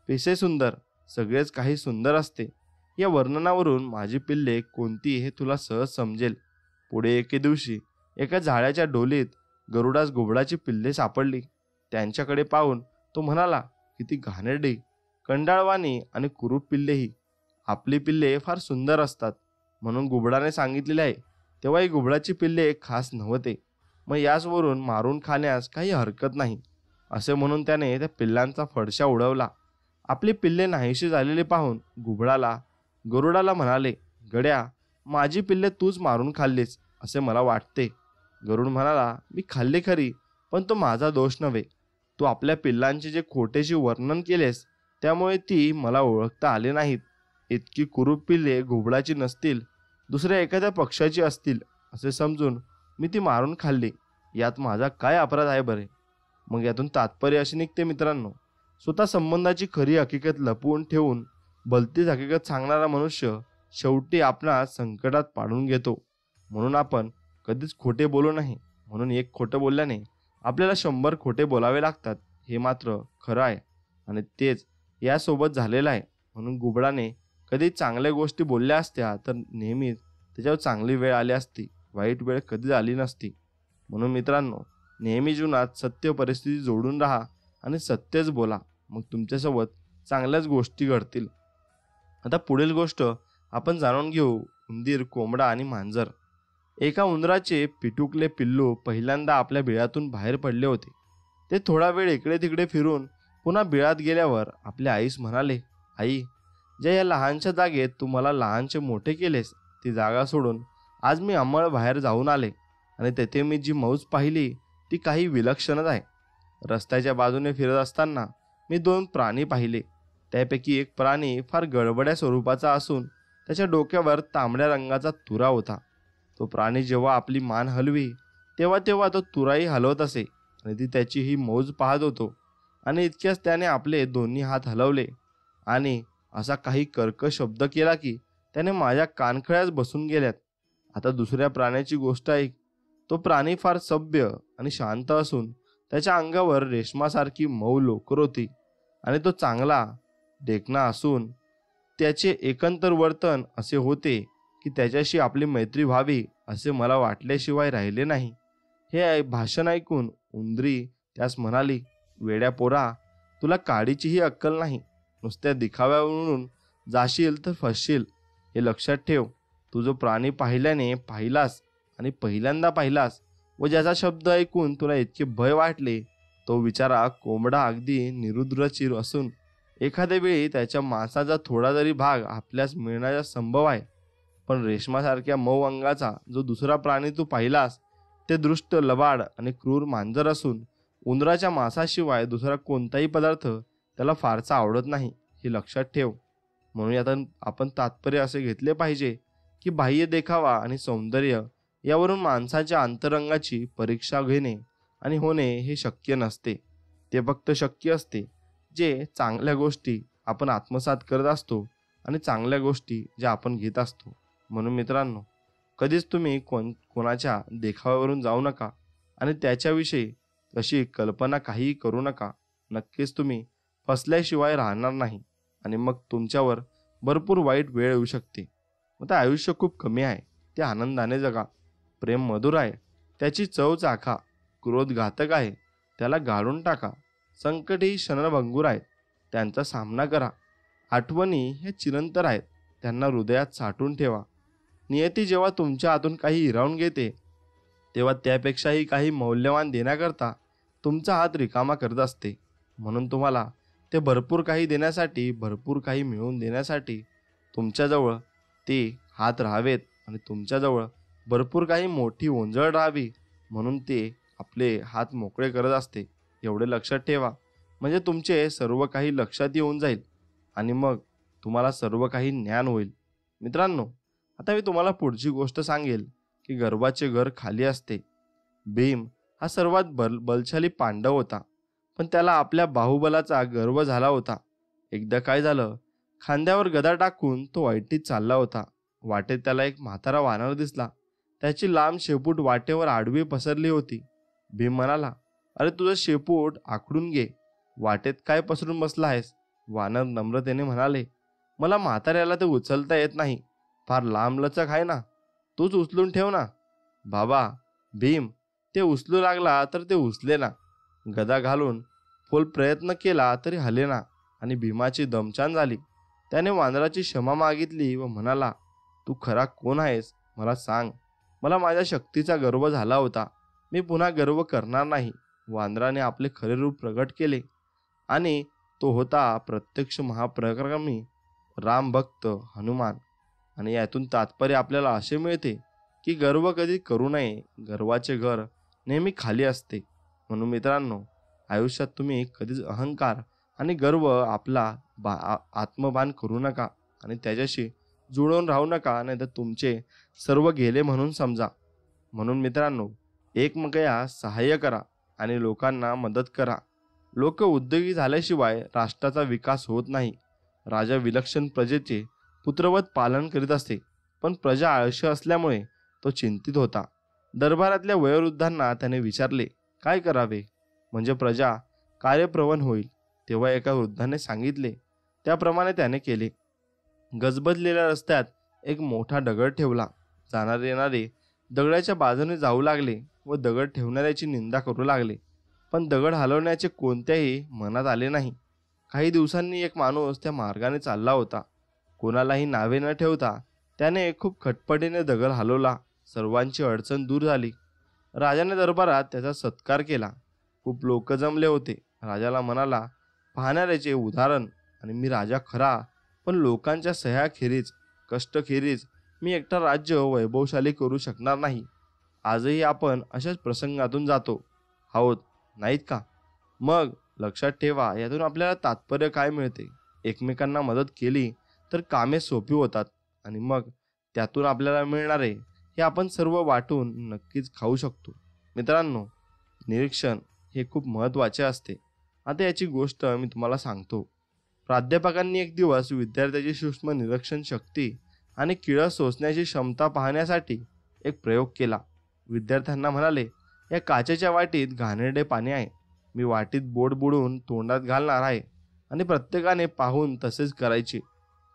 पिसे सुंदर, सगळेच काही सुंदर असते. या वर्णनावरून माझी पिल्ले कोणती हे तुला सहज समजेल. पुढे एके दिवशी एका झाडाच्या डोलीत गरुडास घुबडाची पिल्ले सापडली. त्यांच्याकडे पाहून तो म्हणाला, किती घाणेरडी, कंडाळवाणी आणि कुरूप पिल्लेही. आपली पिल्ले फार सुंदर असतात म्हणून घुबडाने सांगितलेले आहे, तेव्हा ही घुबडाची पिल्ले खास नव्हते. मग याचवरून मारून खाण्यास काही हरकत नाही असे म्हणून त्याने त्या पिल्लांचा फडशा उडवला. आपली पिल्ले नाहीशी झालेली पाहून गरुडाला म्हणाले, गड्या, माझी पिल्ले तूच मारून खाल्लीस असे मला वाटते. गरुड म्हणाला, मी खाल्ली खरी, पण तो माझा दोष नव्हे. तू आपल्या पिल्लांचे जे खोटेशी वर्णन केलेस त्यामुळे ती मला ओळखता आले नाहीत. इतकी कुरूप पिल्ले घुबडाची नसतील, दुसऱ्या एखाद्या पक्षाची असतील असे समजून मी ती मारून खाल्ली. यात माझा काय अपराध आहे बरे? मग यातून तात्पर्य असे निघते मित्रांनो, स्वतः संबंधाची खरी हकीकत लपवून ठेवून भलतीच हकीकत सांगणारा मनुष्य शेवटी आपणास संकटात पाडून घेतो. म्हणून आपण कधीच खोटे बोलू नये. म्हणून एक खोटं बोलल्याने आपल्याला 100 खोटे बोलावे लागतात, हे मात्र खरं आहे आणि तेच यासोबत झालेलं आहे. म्हणून घुबडाने कधी चांगल्या गोष्टी बोलल्या असत्या तर नेहमीच त्याच्यावर चांगली वेळ आली असती, वाईट वेळ कधीच आली नसती. म्हणून मित्रांनो, नेहमी जीवनात सत्य परिस्थिती जोडून राहा आणि सत्यच बोला, मग तुमच्यासोबत चांगल्याच गोष्टी घडतील. आता पुढील गोष्ट आपण जाणून घेऊ, उंदीर, कोंबडा आणि मांजर. एका उंदराचे पिटुकले पिल्लू पहिल्यांदा आपल्या बिळातून बाहेर पडले होते. ते थोडा वेळ इकडे तिकडे फिरून पुन्हा बिळात गेल्यावर आपल्या आईस म्हणाले, आई, ज्या या लहानशा जागेत तू मला लहानचे मोठे केलेस ती जागा सोडून आज मी अंमळ बाहेर जाऊन आले आणि तेथे मी जी मौज पाहिली ती काही विलक्षणच आहे. रस्त्याच्या बाजूने फिरत असताना मी 2 प्राणी पाहिले. त्यापैकी एक प्राणी फार गडबड्या स्वरूपाचा असून त्याच्या डोक्यावर तांबड्या रंगाचा तुरा होता. तो प्राणी जेव्हा आपली मान हलवी तेव्हा तेव्हा तो तुराही हलवत असे आणि ती त्याची ही मौज पाहत होतो. आणि इतक्याच त्याने आपले दोन्ही हात हलवले आणि असा काही कर्कश शब्द केला की त्याने माझ्या कानखळ्यास बसून गेल्यात. आता दुसऱ्या प्राण्याची गोष्ट ऐक. तो प्राणी फार सभ्य आणि शांत असून त्याच्या अंगावर रेशमासारखी मऊ लोकर होती आणि तो चांगला देखणा असून त्याचे एकंदर वर्तन असे होते की त्याच्याशी आपली मैत्री व्हावी असे मला वाटल्याशिवाय राहिले नाही. हे भाषण ऐकून उंदरी त्यास म्हणाली, वेड्या पोरा, तुला काडीचीही अक्कल नाही. नुसत्या दिखाव्यावरून जाशील तर फसशील. हे लक्षात ठेव. तू जो प्राणी पाहिलास आणि पहिल्यांदा पाहिलास व ज्याचा शब्द ऐकून तुला इतके भय वाटले तो बिचारा कोंबडा अगदी निरुद्रचिर असून एखाद्या वेळी त्याच्या मांसाचा थोडा जरी भाग आपल्यास मिळण्याचा संभव आहे. पण रेशमासारख्या मऊ अंगाचा जो दुसरा प्राणी तू पाहिलास ते दृष्ट, लबाड आणि क्रूर मांजर असून उंदराच्या मांसाशिवाय दुसरा कोणताही पदार्थ त्याला फारसा आवडत नाही. हे लक्षात ठेव. म्हणून आता आपण तात्पर्य असे घेतले पाहिजे की बाह्य देखावा आणि सौंदर्य यावरून माणसाच्या अंतरंगाची परीक्षा घेणे आणि होणे हे शक्य नसते. ते फक्त शक्य असते जे चांगल्या गोष्टी आपण आत्मसात करत असतो आणि चांगल्या गोष्टी ज्या आपण घेत असतो. म्हणून मित्रांनो, कधीच तुम्ही कोणाच्या देखाव्यावरून जाऊ नका आणि त्याच्याविषयी तशी कल्पना काहीही करू नका. नक्कीच तुम्ही फसल्याशिवाय राहणार नाही आणि मग तुमच्यावर भरपूर वाईट वेळ येऊ शकते. आता आयुष्य खूप कमी आहे, ते आनंदाने जगा. प्रेम मधुर आहे, त्याची चव चाखा. क्रोध घातक आहे, त्याला गाळून टाका. संकट ही क्षणभंगूर आहेत, त्यांचा सामना करा. आठवणी ह्या चिरंतर आहेत, त्यांना हृदयात साठवून ठेवा. नियती जेव्हा तुमच्या हातून काही हिरावून घेते तेव्हा त्यापेक्षाही काही मौल्यवान देण्याकरता तुमचा हात रिकामा करत असते. म्हणून तुम्हाला ते भरपूर काही देण्यासाठी, भरपूर काही मिळवून देण्यासाठी तुमच्याजवळ ते हात राहावेत आणि तुमच्याजवळ भरपूर काही मोठी ओंजळ राहावी म्हणून ते आपले हात मोकळे करत असते. एवढे लक्षात ठेवा. म्हणजे तुमचे सर्व काही लक्षात येऊन जाईल आणि मग तुम्हाला सर्व काही ज्ञान होईल. मित्रांनो, आता मी तुम्हाला पुढची गोष्ट सांगेल की गर्वाचे घर खाली असते. भीम हा सर्वात बलशाली पांडव होता, पण त्याला आपल्या बाहुबलाचा गर्व झाला होता. एकदा काय झालं, खांद्यावर गदा टाकून तो वाटेत चालला होता. वाटेत त्याला एक म्हातारा वानर दिसला. त्याची लांब शेपूट वाटेवर आडवी पसरली होती. भीम म्हणाला, अरे तुझं शेपूट आखडून घे, वाटेत काय पसरून बसला आहेस? वानर नम्रतेने म्हणाले, मला म्हाताऱ्याला ते उचलता येत नाही, फार लांब लचक आहे ना, तूच उचलून ठेव ना. बाबा, भीम ते उचलू लागला तर ते उचले ना. गदा घालून फोल प्रयत्न केला तरी हलेना आणि भीमाची दमछान झाली. त्याने वानराची क्षमा मागितली व म्हणाला, तू खरा कोण आहेस मला सांग. मला माझ्या शक्तीचा गर्व झाला होता, मी पुन्हा गर्व करणार नाही. वानराने आपले खरे रूप प्रगट केले आणि तो होता प्रत्यक्ष महापराक्रमी रामभक्त हनुमान. आणि यातून तात्पर्य आपल्याला असे मिळते की गर्व कधी करू नये. गर्वाचे घर नेहमी खाली असते. म्हणून मित्रांनो, आयुष्यात तुम्ही कधीच अहंकार आणि गर्व आपला आत्मभान करू नका आणि त्याच्याशी जुळून राहू नका, नाही तर तुमचे सर्व गेले म्हणून समजा. म्हणून मित्रांनो, एकमेकांना सहाय्य करा आणि लोकांना मदत करा. लोक उद्योगी झाल्याशिवाय राष्ट्राचा विकास होत नाही. राजा विलक्षण प्रजेचे पुत्रवत पालन करीत असे, पण प्रजा आळशी असल्यामुळे तो चिंतित होता. दरबारातल्या वयोवृद्धांना त्याने विचारले, काय करावे म्हणजे प्रजा कार्यप्रवण होईल? तेव्हा एका वृद्धाने सांगितले, त्याप्रमाणे त्याने केले. गजबजलेल्या रस्त्यात एक मोठा दगड ठेवला. जाणारे येणारे दगडाच्या बाजूने जाऊ लागले व दगड ठेवणाऱ्याची निंदा करू लागले, पण दगड हलवण्याचे कोणत्याही मनात आले नाही. काही दिवसांनी एक माणूस त्या मार्गाने चालला होता. कोणालाही नावे न ठेवता त्याने खूप खटपटीने दगड हलवला. सर्वांची अडचण दूर झाली. राजाने दरबारात त्याचा सत्कार केला. खूप लोक जमले होते. राजाला म्हणाला, पाहणाऱ्याचे उदाहरण आणि मी राजा खरा, पण लोकांच्या सह्याखेरीज, कष्टखेरीज मी एकटा राज्य वैभवशाली करू शकणार नाही. आजही आपण अशाच प्रसंगातून जातो आहोत, नाहीत का? मग लक्षात ठेवा, यातून आपल्याला तात्पर्य काय मिळते? एकमेकांना मदत केली तर कामे सोपी होतात आणि मग त्यातून आपल्याला मिळणारे हे आपण सर्व वाटून नक्कीच खाऊ शकतो. मित्रांनो, निरीक्षण हे खूप महत्त्वाचे असते. आता याची गोष्ट मी तुम्हाला सांगतो. प्राध्यापकांनी एक दिवस विद्यार्थ्याची सूक्ष्म निरीक्षण शक्ती आणि किळस सोसण्याची क्षमता पाहण्यासाठी एक प्रयोग केला. विद्यार्थ्यांना म्हणाले, या काचेच्या वाटीत घाणेरडे पाणी आहे. मी वाटीत बोट बुडवून तोंडात घालणार आहे आणि प्रत्येकाने पाहून तसेच करायचे.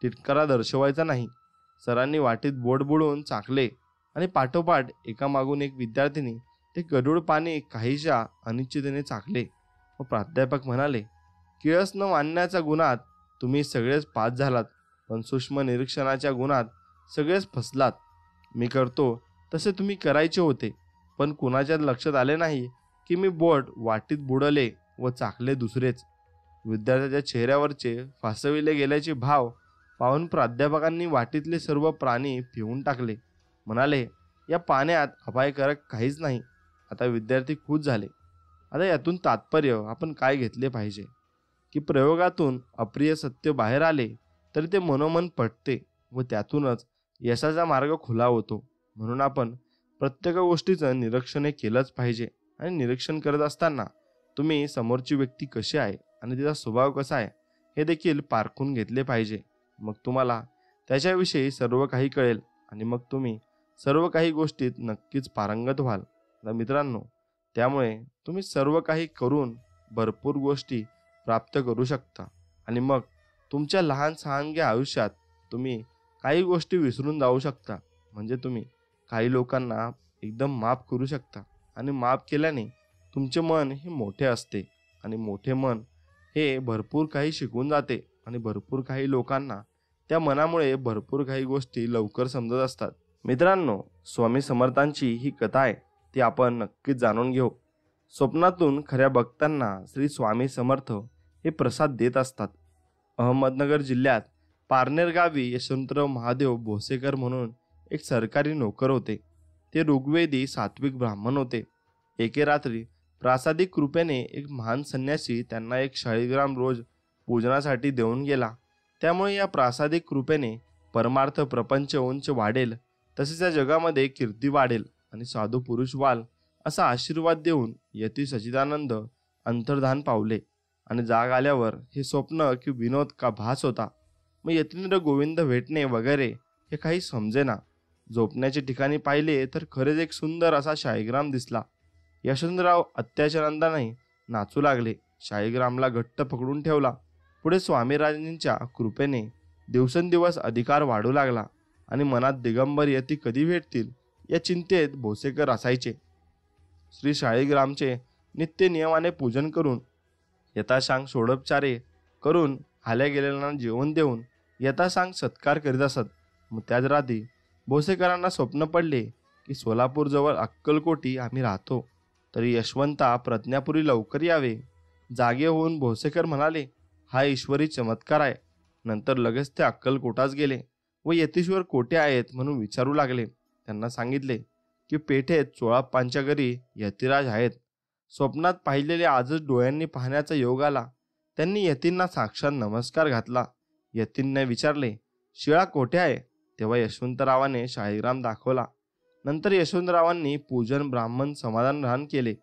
तिटकारा दर्शवायचा नाही. सरांनी वाटीत बोट बुडवून चाखले आणि पाठोपाठ एकामागून एक विद्यार्थिनी ते गढूळ पाणी काहीशा अनिश्चिततेने चाखले. व प्राध्यापक म्हणाले, किळस न मानण्याच्या गुणात तुम्ही सगळेच पास झालात, पण सूक्ष्म निरीक्षणाच्या गुणात सगळेच फसलात. मी करतो तसे तुम्ही करायचे होते, पण कुणाच्या लक्षात आले नाही की मी बोट वाटीत बुडवले व चाखले दुसरेच. विद्यार्थ्याच्या चेहऱ्यावरचे फासविले गेल्याचे भाव पाहून प्राध्यापकांनी वाटीतले सर्व प्राणी पिऊन टाकले. म्हणाले, या पाण्यात अपायकारक काहीच नाही. आता विद्यार्थी खुश झाले. आता यातून तात्पर्य आपण काय घेतले पाहिजे की प्रयोगातून अप्रिय सत्य बाहेर आले तरी ते मनोमन पटते व त्यातूनच यशाचा मार्ग खुला होतो. म्हणून आपण प्रत्येक गोष्टीचं निरीक्षण केलंच पाहिजे आणि निरीक्षण करत असताना तुम्ही समोरची व्यक्ती कशी आहे आणि तिचा स्वभाव कसा आहे हे देखील पारखून घेतले पाहिजे. मग तुम्हाला त्याच्याविषयी सर्व काही कळेल आणि मग तुम्ही सर्व काही गोष्टीत नक्कीच पारंगत व्हाल. मित्रांनो, त्यामुळे तुम्ही सर्व काही करून भरपूर गोष्टी प्राप्त करू शकता आणि मग तुमच्या लहान सहानग्या आयुष्यात तुम्ही काही गोष्टी विसरून जाऊ शकता. म्हणजे तुम्ही काही लोकांना एकदम माफ करू शकता आणि माफ केल्याने तुमचे मन हे मोठे असते आणि मोठे मन हे भरपूर काही शिकून जाते आणि भरपूर काही लोकांना त्या मनामुळे भरपूर काही गोष्टी लवकर समजत असतात. मित्रांनो, स्वामी समर्थांची ही कथा आहे ती आपण नक्कीच जाणून घेऊ. स्वप्नातून खऱ्या भक्तांना श्री स्वामी समर्थ हे प्रसाद देत असतात. अहमदनगर जिल्ह्यात पारनेर गावी यशवंतराव महादेव भोसेकर म्हणून एक सरकारी नोकर होते. ते ऋग्वेदी सात्विक ब्राह्मण होते. एके रात्री प्रासादिक कृपेने एक महान संन्यासी त्यांना एक शाळीग्राम रोज पूजनासाठी देऊन गेला. त्यामुळे या प्रासादिक कृपेने परमार्थ प्रपंच उंच वाढेल, तसेच या जगामध्ये कीर्ती वाढेल आणि साधू पुरुष व्हाल असा आशीर्वाद देऊन यती सच्चिदानंद अंतर्धान पावले. आणि जाग आल्यावर हे स्वप्न की विनोद का भास होता. मग यतींद्र गोविंद भेटणे वगैरे हे काही समजेना. झोपण्याचे ठिकाणी पाहिले तर खरेच एक सुंदर असा शाळीग्राम दिसला. यशवंतराव अत्याचारांनी नाचू लागले. शाळीग्रामला घट्ट पकडून ठेवला. पुढे स्वामीराजांच्या कृपेने दिवसेंदिवस अधिकार वाढू लागला आणि मनात दिगंबर यती कधी भेटतील या चिंतेत भोसेकर असायचे. श्री शाळीग्रामचे नित्य नियमाने पूजन करून यथासांग षोडोपचारे करून आल्या गेलेल्यांना जेवण देऊन यथासांग सत्कार करीत असत. मग त्याच रात्री भोसेकरांना स्वप्न पडले की सोलापूरजवळ अक्कलकोटी आम्ही राहतो, तरी यशवंता प्रज्ञापुरी लवकर यावे. जागे होऊन भोसेकर म्हणाले, हा ईश्वरी चमत्कार आहे. नंतर लगेच ते अक्कलकोटास गेले व यतीश्वर कोठे आहेत म्हणून विचारू लागले. त्यांना सांगितले की पेठेत चोळाप्पांच्या घरी यतिराज आहेत. स्वप्नात पाहिलेले आजच डोळ्यांनी पाहण्याचा योग आला. त्यांनी यतींना साक्षात नमस्कार घातला. यतींना विचारले, शिळा कोठे आहे? तेव्हा यशवंतरावाने शाळीग्राम दाखवला. नंतर यशवंतरावांनी पूजन ब्राह्मण समाधान राहण केले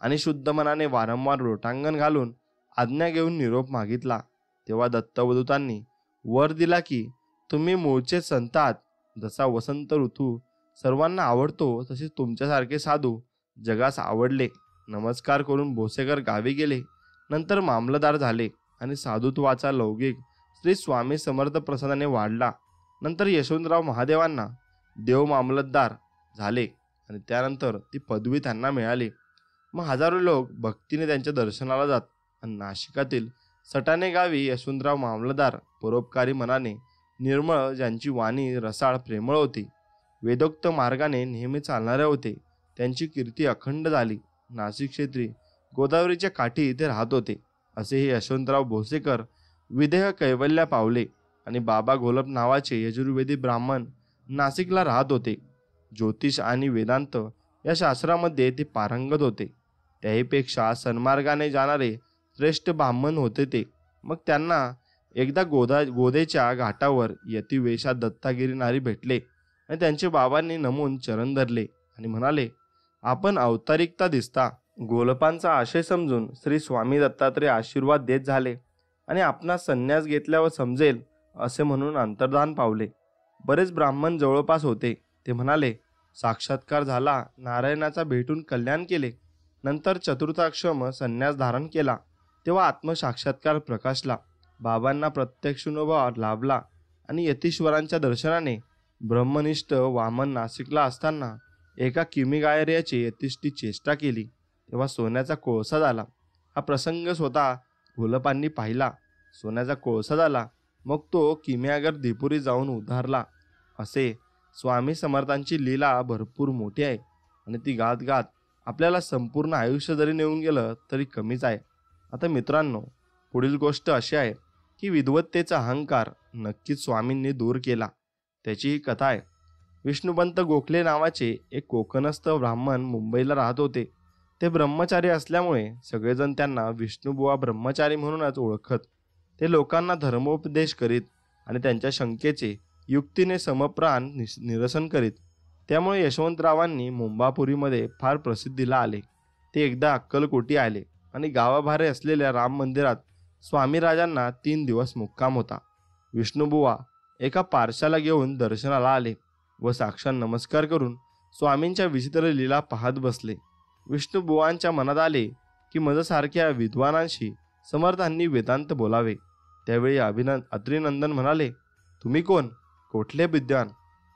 आणि शुद्ध मनाने वारंवार लोटांगण घालून आज्ञा घेऊन निरोप मागितला. तेव्हा दत्तवदूतांनी वर दिला की तुम्ही मूळचे संत आहात. जसा वसंत ऋतू सर्वांना आवडतो तसे तुमच्यासारखे साधू जगास आवडले. नमस्कार करून भोसेकर गावी गेले. नंतर मामलतदार झाले आणि साधुत्वाचा लौकिक श्री स्वामी समर्थ प्रसादाने वाढला. नंतर यशवंतराव महादेवांना देव मामलतदार झाले आणि त्यानंतर ती पदवी त्यांना मिळाली. मग हजारो लोक भक्तीने त्यांच्या दर्शनाला जात आणि नाशिकातील सटाणे गावी यशवंतराव मामलतदार परोपकारी मनाने निर्मळ, ज्यांची वाणी रसाळ प्रेमळ होती, वेदोक्त मार्गाने नेहमी चालणारे होते, त्यांची कीर्ती अखंड झाली. नाशिक क्षेत्री गोदावरीच्या काठी ते राहत होते. असे हे यशवंतराव भोसेकर विदेह कैवल्य पावले आणि बाबा घोलप नावाचे यजुर्वेदी ब्राह्मण नाशिकला राहत होते. ज्योतिष आणि वेदांत या शास्त्रामध्ये ते पारंगत होते. त्याहीपेक्षा सन्मार्गाने जाणारे श्रेष्ठ ब्राह्मण होते ते. मग त्यांना एकदा गोदेच्या घाटावर यती वेशात दत्तागिरी नारी भेटले आणि त्यांचे बाबांनी नमून चरण धरले आणि म्हणाले, आपण अवतारिकता दिसता. गोलपांचा आशय समजून श्री स्वामी दत्तात्रय आशीर्वाद देत झाले आणि आपणास संन्यास घेतल्यावर समजेल असे म्हणून अंतर्धान पावले. बरेच ब्राह्मण जवळपास होते. ते म्हणाले, साक्षात्कार झाला, नारायणाचा भेटून कल्याण केले. नंतर चतुर्थाश्रम संन्यास धारण केला तेव्हा आत्मसाक्षात्कार प्रकाशला. बाबांना प्रत्यक्षानुभव लाभला आणि यतीश्वरांच्या दर्शनाने ब्रह्मनिष्ठ वामन नाशिकला असताना एका किमीगायर्याची यतिष्ठी चेष्टा केली तेव्हा सोन्याचा कोळसा झाला. हा प्रसंग स्वतः गोलपांनी पाहिला. सोन्याचा कोळसा झाला, मग तो किम्यागर दिपुरी जाऊन उधारला. असे स्वामी समर्थांची लीला भरपूर मोठी आहे आणि ती गात गात आपल्याला संपूर्ण आयुष्य जरी नेऊन गेलं तरी कमीच आहे. आता मित्रांनो, पुढील गोष्ट अशी आहे की विद्वत्तेचा अहंकार नक्कीच स्वामींनी दूर केला. त्याची ही कथा आहे. विष्णुपंत गोखले नावाचे एक कोकणस्थ ब्राह्मण मुंबईला राहत होते. ते ब्रह्मचारी असल्यामुळे सगळेजण त्यांना विष्णुबुवा ब्रह्मचारी म्हणूनच ओळखत. ते लोकांना धर्मोपदेश करीत आणि त्यांच्या शंकेचे युक्तीने समप्राण निरसन करीत. त्यामुळे यशवंतरावांनी मुंबापुरीमध्ये फार प्रसिद्धीला आले. ते एकदा अक्कलकोटी आले आणि गावाबाहेर असलेल्या राम मंदिरात स्वामीराजांना 3 दिवस मुक्काम होता. विष्णुबुवा एका पारशाला घेऊन दर्शनाला आले व साक्षात नमस्कार करून स्वामींच्या विचित्र लीला पाहत बसले. विष्णुबुवांच्या मनात आले की माझ्यासारख्या विद्वानांशी समर्थांनी वेदांत बोलावे. त्यावेळी अत्रिनंदन म्हणाले, तुम्ही कोण? कोठले विद्वान?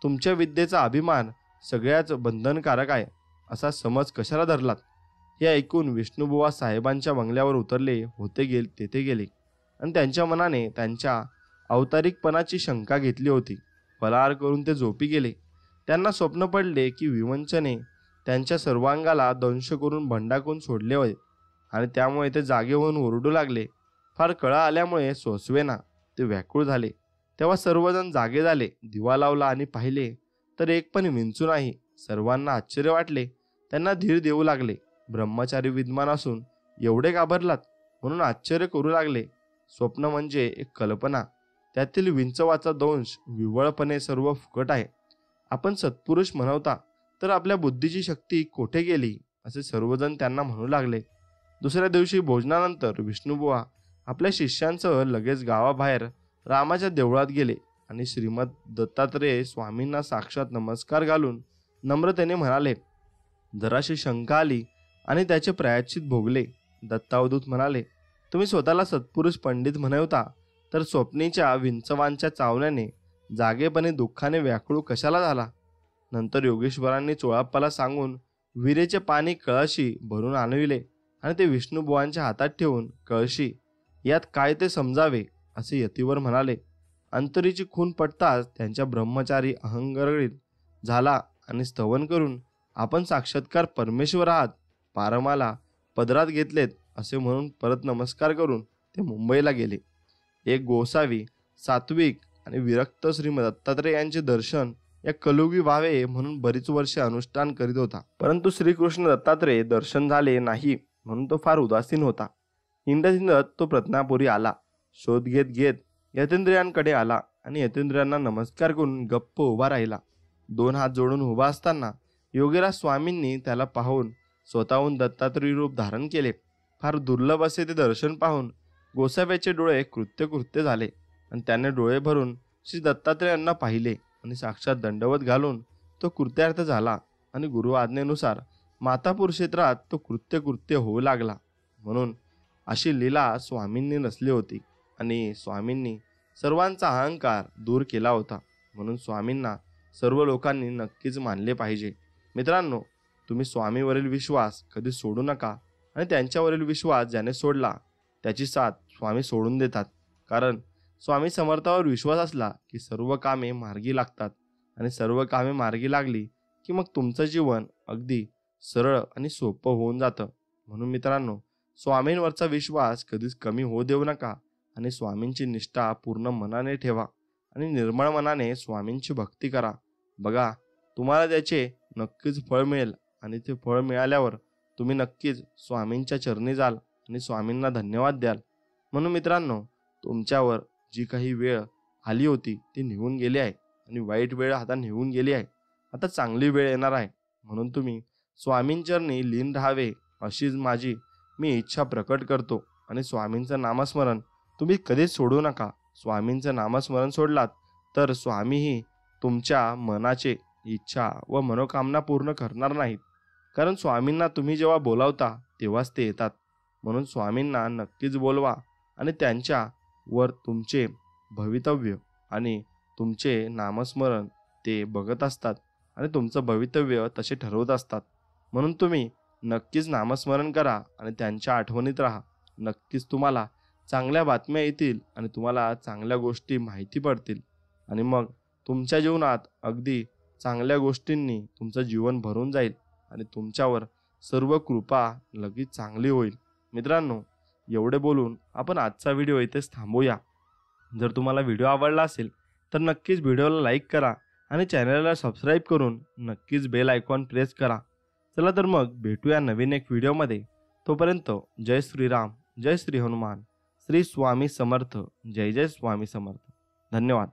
तुमच्या विद्येचा अभिमान सगळ्याच बंधनकारक आहे असा समज कशाला धरलात? हे ऐकून विष्णुबुवा साहेबांच्या बंगल्यावर उतरले होते. तेथे गेले आणि त्यांच्या मनाने त्यांच्या अवतारिकपणाची शंका घेतली होती. फलाहार करून ते झोपी गेले. त्यांना स्वप्न पडले की विवंचने त्यांच्या सर्वांगाला दंश करून भंडाकून सोडले होते आणि त्यामुळे ते जागे होऊन ओरडू लागले. फार कळा आल्यामुळे सोसवेना ते व्याकुळ झाले. तेव्हा सर्वजण जागे झाले. दिवा लावला आणि पाहिले तर एक पण विंचू नाही. सर्वांना आश्चर्य वाटले. त्यांना धीर देऊ लागले. ब्रह्मचारी विद्वान असून एवढे घाबरलात म्हणून आश्चर्य करू लागले. स्वप्न म्हणजे एक कल्पना, त्यातील विंचवाचा दंश विवळपणे सर्व फुकट आहे. आपण सत्पुरुष म्हणवता तर आपल्या बुद्धीची शक्ती कोठे गेली असे सर्वजण त्यांना म्हणू लागले. दुसऱ्या दिवशी भोजनानंतर विष्णुबुवा आपल्या शिष्यांसह लगेच गावाबाहेर रामाच्या देवळात गेले आणि श्रीमद दत्तात्रेय स्वामींना साक्षात नमस्कार घालून नम्रतेने म्हणाले. जराशी शंका आली आणि त्याचे प्रायश्चित भोगले. दत्तावधूत म्हणाले, तुम्ही स्वतःला सत्पुरुष पंडित म्हणवता तर स्वप्नीच्या विंचवांच्या चावण्याने जागेपणे दुःखाने व्याकुळ कशाला झाला? नंतर योगेश्वरांनी चोळाप्पाला सांगून विरेचे पाणी कळशी भरून आणविले आणि ते विष्णुबुवांच्या हातात ठेवून, कळशी यात काय ते समजावे असे यतीवर म्हणाले. अंतरीची खून पडताच त्यांच्या ब्रह्मचारी अहंगरीत झाला आणि स्तवन करून आपण साक्षात्कार परमेश्वर आहात, पारमाला पदरात घेतलेत असे म्हणून परत नमस्कार करून ते मुंबईला गेले. एक गोसावी, सात्विक आणि विरक्त श्रीमद दत्तात्रय यांचे दर्शन या कलयुगी व्हावे म्हणून बरीच वर्षे अनुष्ठान करीत होता. परंतु श्रीकृष्ण दत्तात्रय दर्शन झाले नाही म्हणून तो फार उदासीन होता. हिंडत तो प्रज्ञापुरी आला. शोध घेत घेत यतींद्रियांकडे आला आणि यतींद्रियांना नमस्कार करून गप्प उभा राहिला. 2 हात जोडून उभा असताना योगीराज स्वामींनी त्याला पाहून स्वतःहून दत्तात्रय रूप धारण केले. फार दुर्लभ असे ते दर्शन पाहून गोसाव्याचे डोळे कृत्य झाले आणि त्याने डोळे भरून श्री दत्तात्रयांना पाहिले आणि साक्षात दंडवत घालून तो कृत्यार्थ झाला आणि गुरु आज्ञेनुसार मातापूर क्षेत्रात तो कृत्य होऊ लागला. म्हणून अशी लीला स्वामींनी नसली होती आणि स्वामींनी सर्वांचा अहंकार दूर केला होता. म्हणून स्वामींना सर्व लोकांनी नक्कीच मानले पाहिजे. मित्रांनो, तुम्ही स्वामीवरील विश्वास कधी सोडू नका आणि त्यांच्यावरील विश्वास ज्याने सोडला त्याची साथ स्वामी सोडून देतात. कारण स्वामी समर्थावर विश्वास असला की सर्व कामे मार्गी लागतात आणि सर्व कामे मार्गी लागली की मग तुमचं जीवन अगदी सरळ आणि सोपं होऊन जातं. म्हणून मित्रांनो, स्वामींवरचा विश्वास कधीच कमी होऊ देऊ नका आणि स्वामींची निष्ठा पूर्ण मनाने ठेवा आणि निर्मळ मनाने स्वामींची भक्ती करा. बघा, तुम्हाला त्याचे नक्कीच फळ मिळेल आणि ते फळ मिळाल्यावर तुम्ही नक्कीच स्वामींच्या चरणी जाल आणि स्वामींना धन्यवाद द्याल. म्हणून मित्रांनो, तुमच्यावर जी काही वेळ आली होती ती निघून गेली आहे आणि वाईट वेळ आता निघून गेली आहे. आता चांगली वेळ येणार आहे. म्हणून तुम्ही स्वामींचरणी लीन राहावे अशीच मी इच्छा प्रकट करतो. आणि स्वामींचं नामस्मरण तुम्ही कधीच सोडू नका. स्वामींचं नामस्मरण सोडलात तर स्वामीही तुमच्या मनाचे इच्छा व मनोकामना पूर्ण करणार नाहीत. कारण स्वामींना तुम्ही जेव्हा बोलावता तेव्हाच ते येतात. म्हणून स्वामींना नक्कीच बोलवा आणि त्यांच्या वर तुमचे भवितव्य आणि तुमचे नामस्मरण ते बघत असतात आणि तुमचं भवितव्य तसे ठरवत असतात. म्हणून तुम्ही नक्कीच नामस्मरण करा आणि त्यांच्या आठवणीत राहा. नक्कीच तुम्हाला चांगल्या बातम्या येतील आणि तुम्हाला चांगल्या गोष्टी माहिती पडतील आणि मग तुमच्या जीवनात अगदी चांगल्या गोष्टींनी तुमचं जीवन भरून जाईल आणि तुमच्यावर सर्व कृपा लगेच चांगली होईल. मित्रांनो, एवढे बोलून आपण आजचा व्हिडिओ इथेच थांबूया. जर तुम्हाला व्हिडिओ आवडला असेल तर नक्कीच व्हिडिओला लाईक करा आणि चॅनलला सबस्क्राईब करून नक्कीच बेल आयकॉन प्रेस करा. चला तर मग भेटूया नवीन एक व्हिडिओमध्ये. तोपर्यंत जय श्रीराम, जय श्री हनुमान, श्री स्वामी समर्थ, जय जय स्वामी समर्थ. धन्यवाद.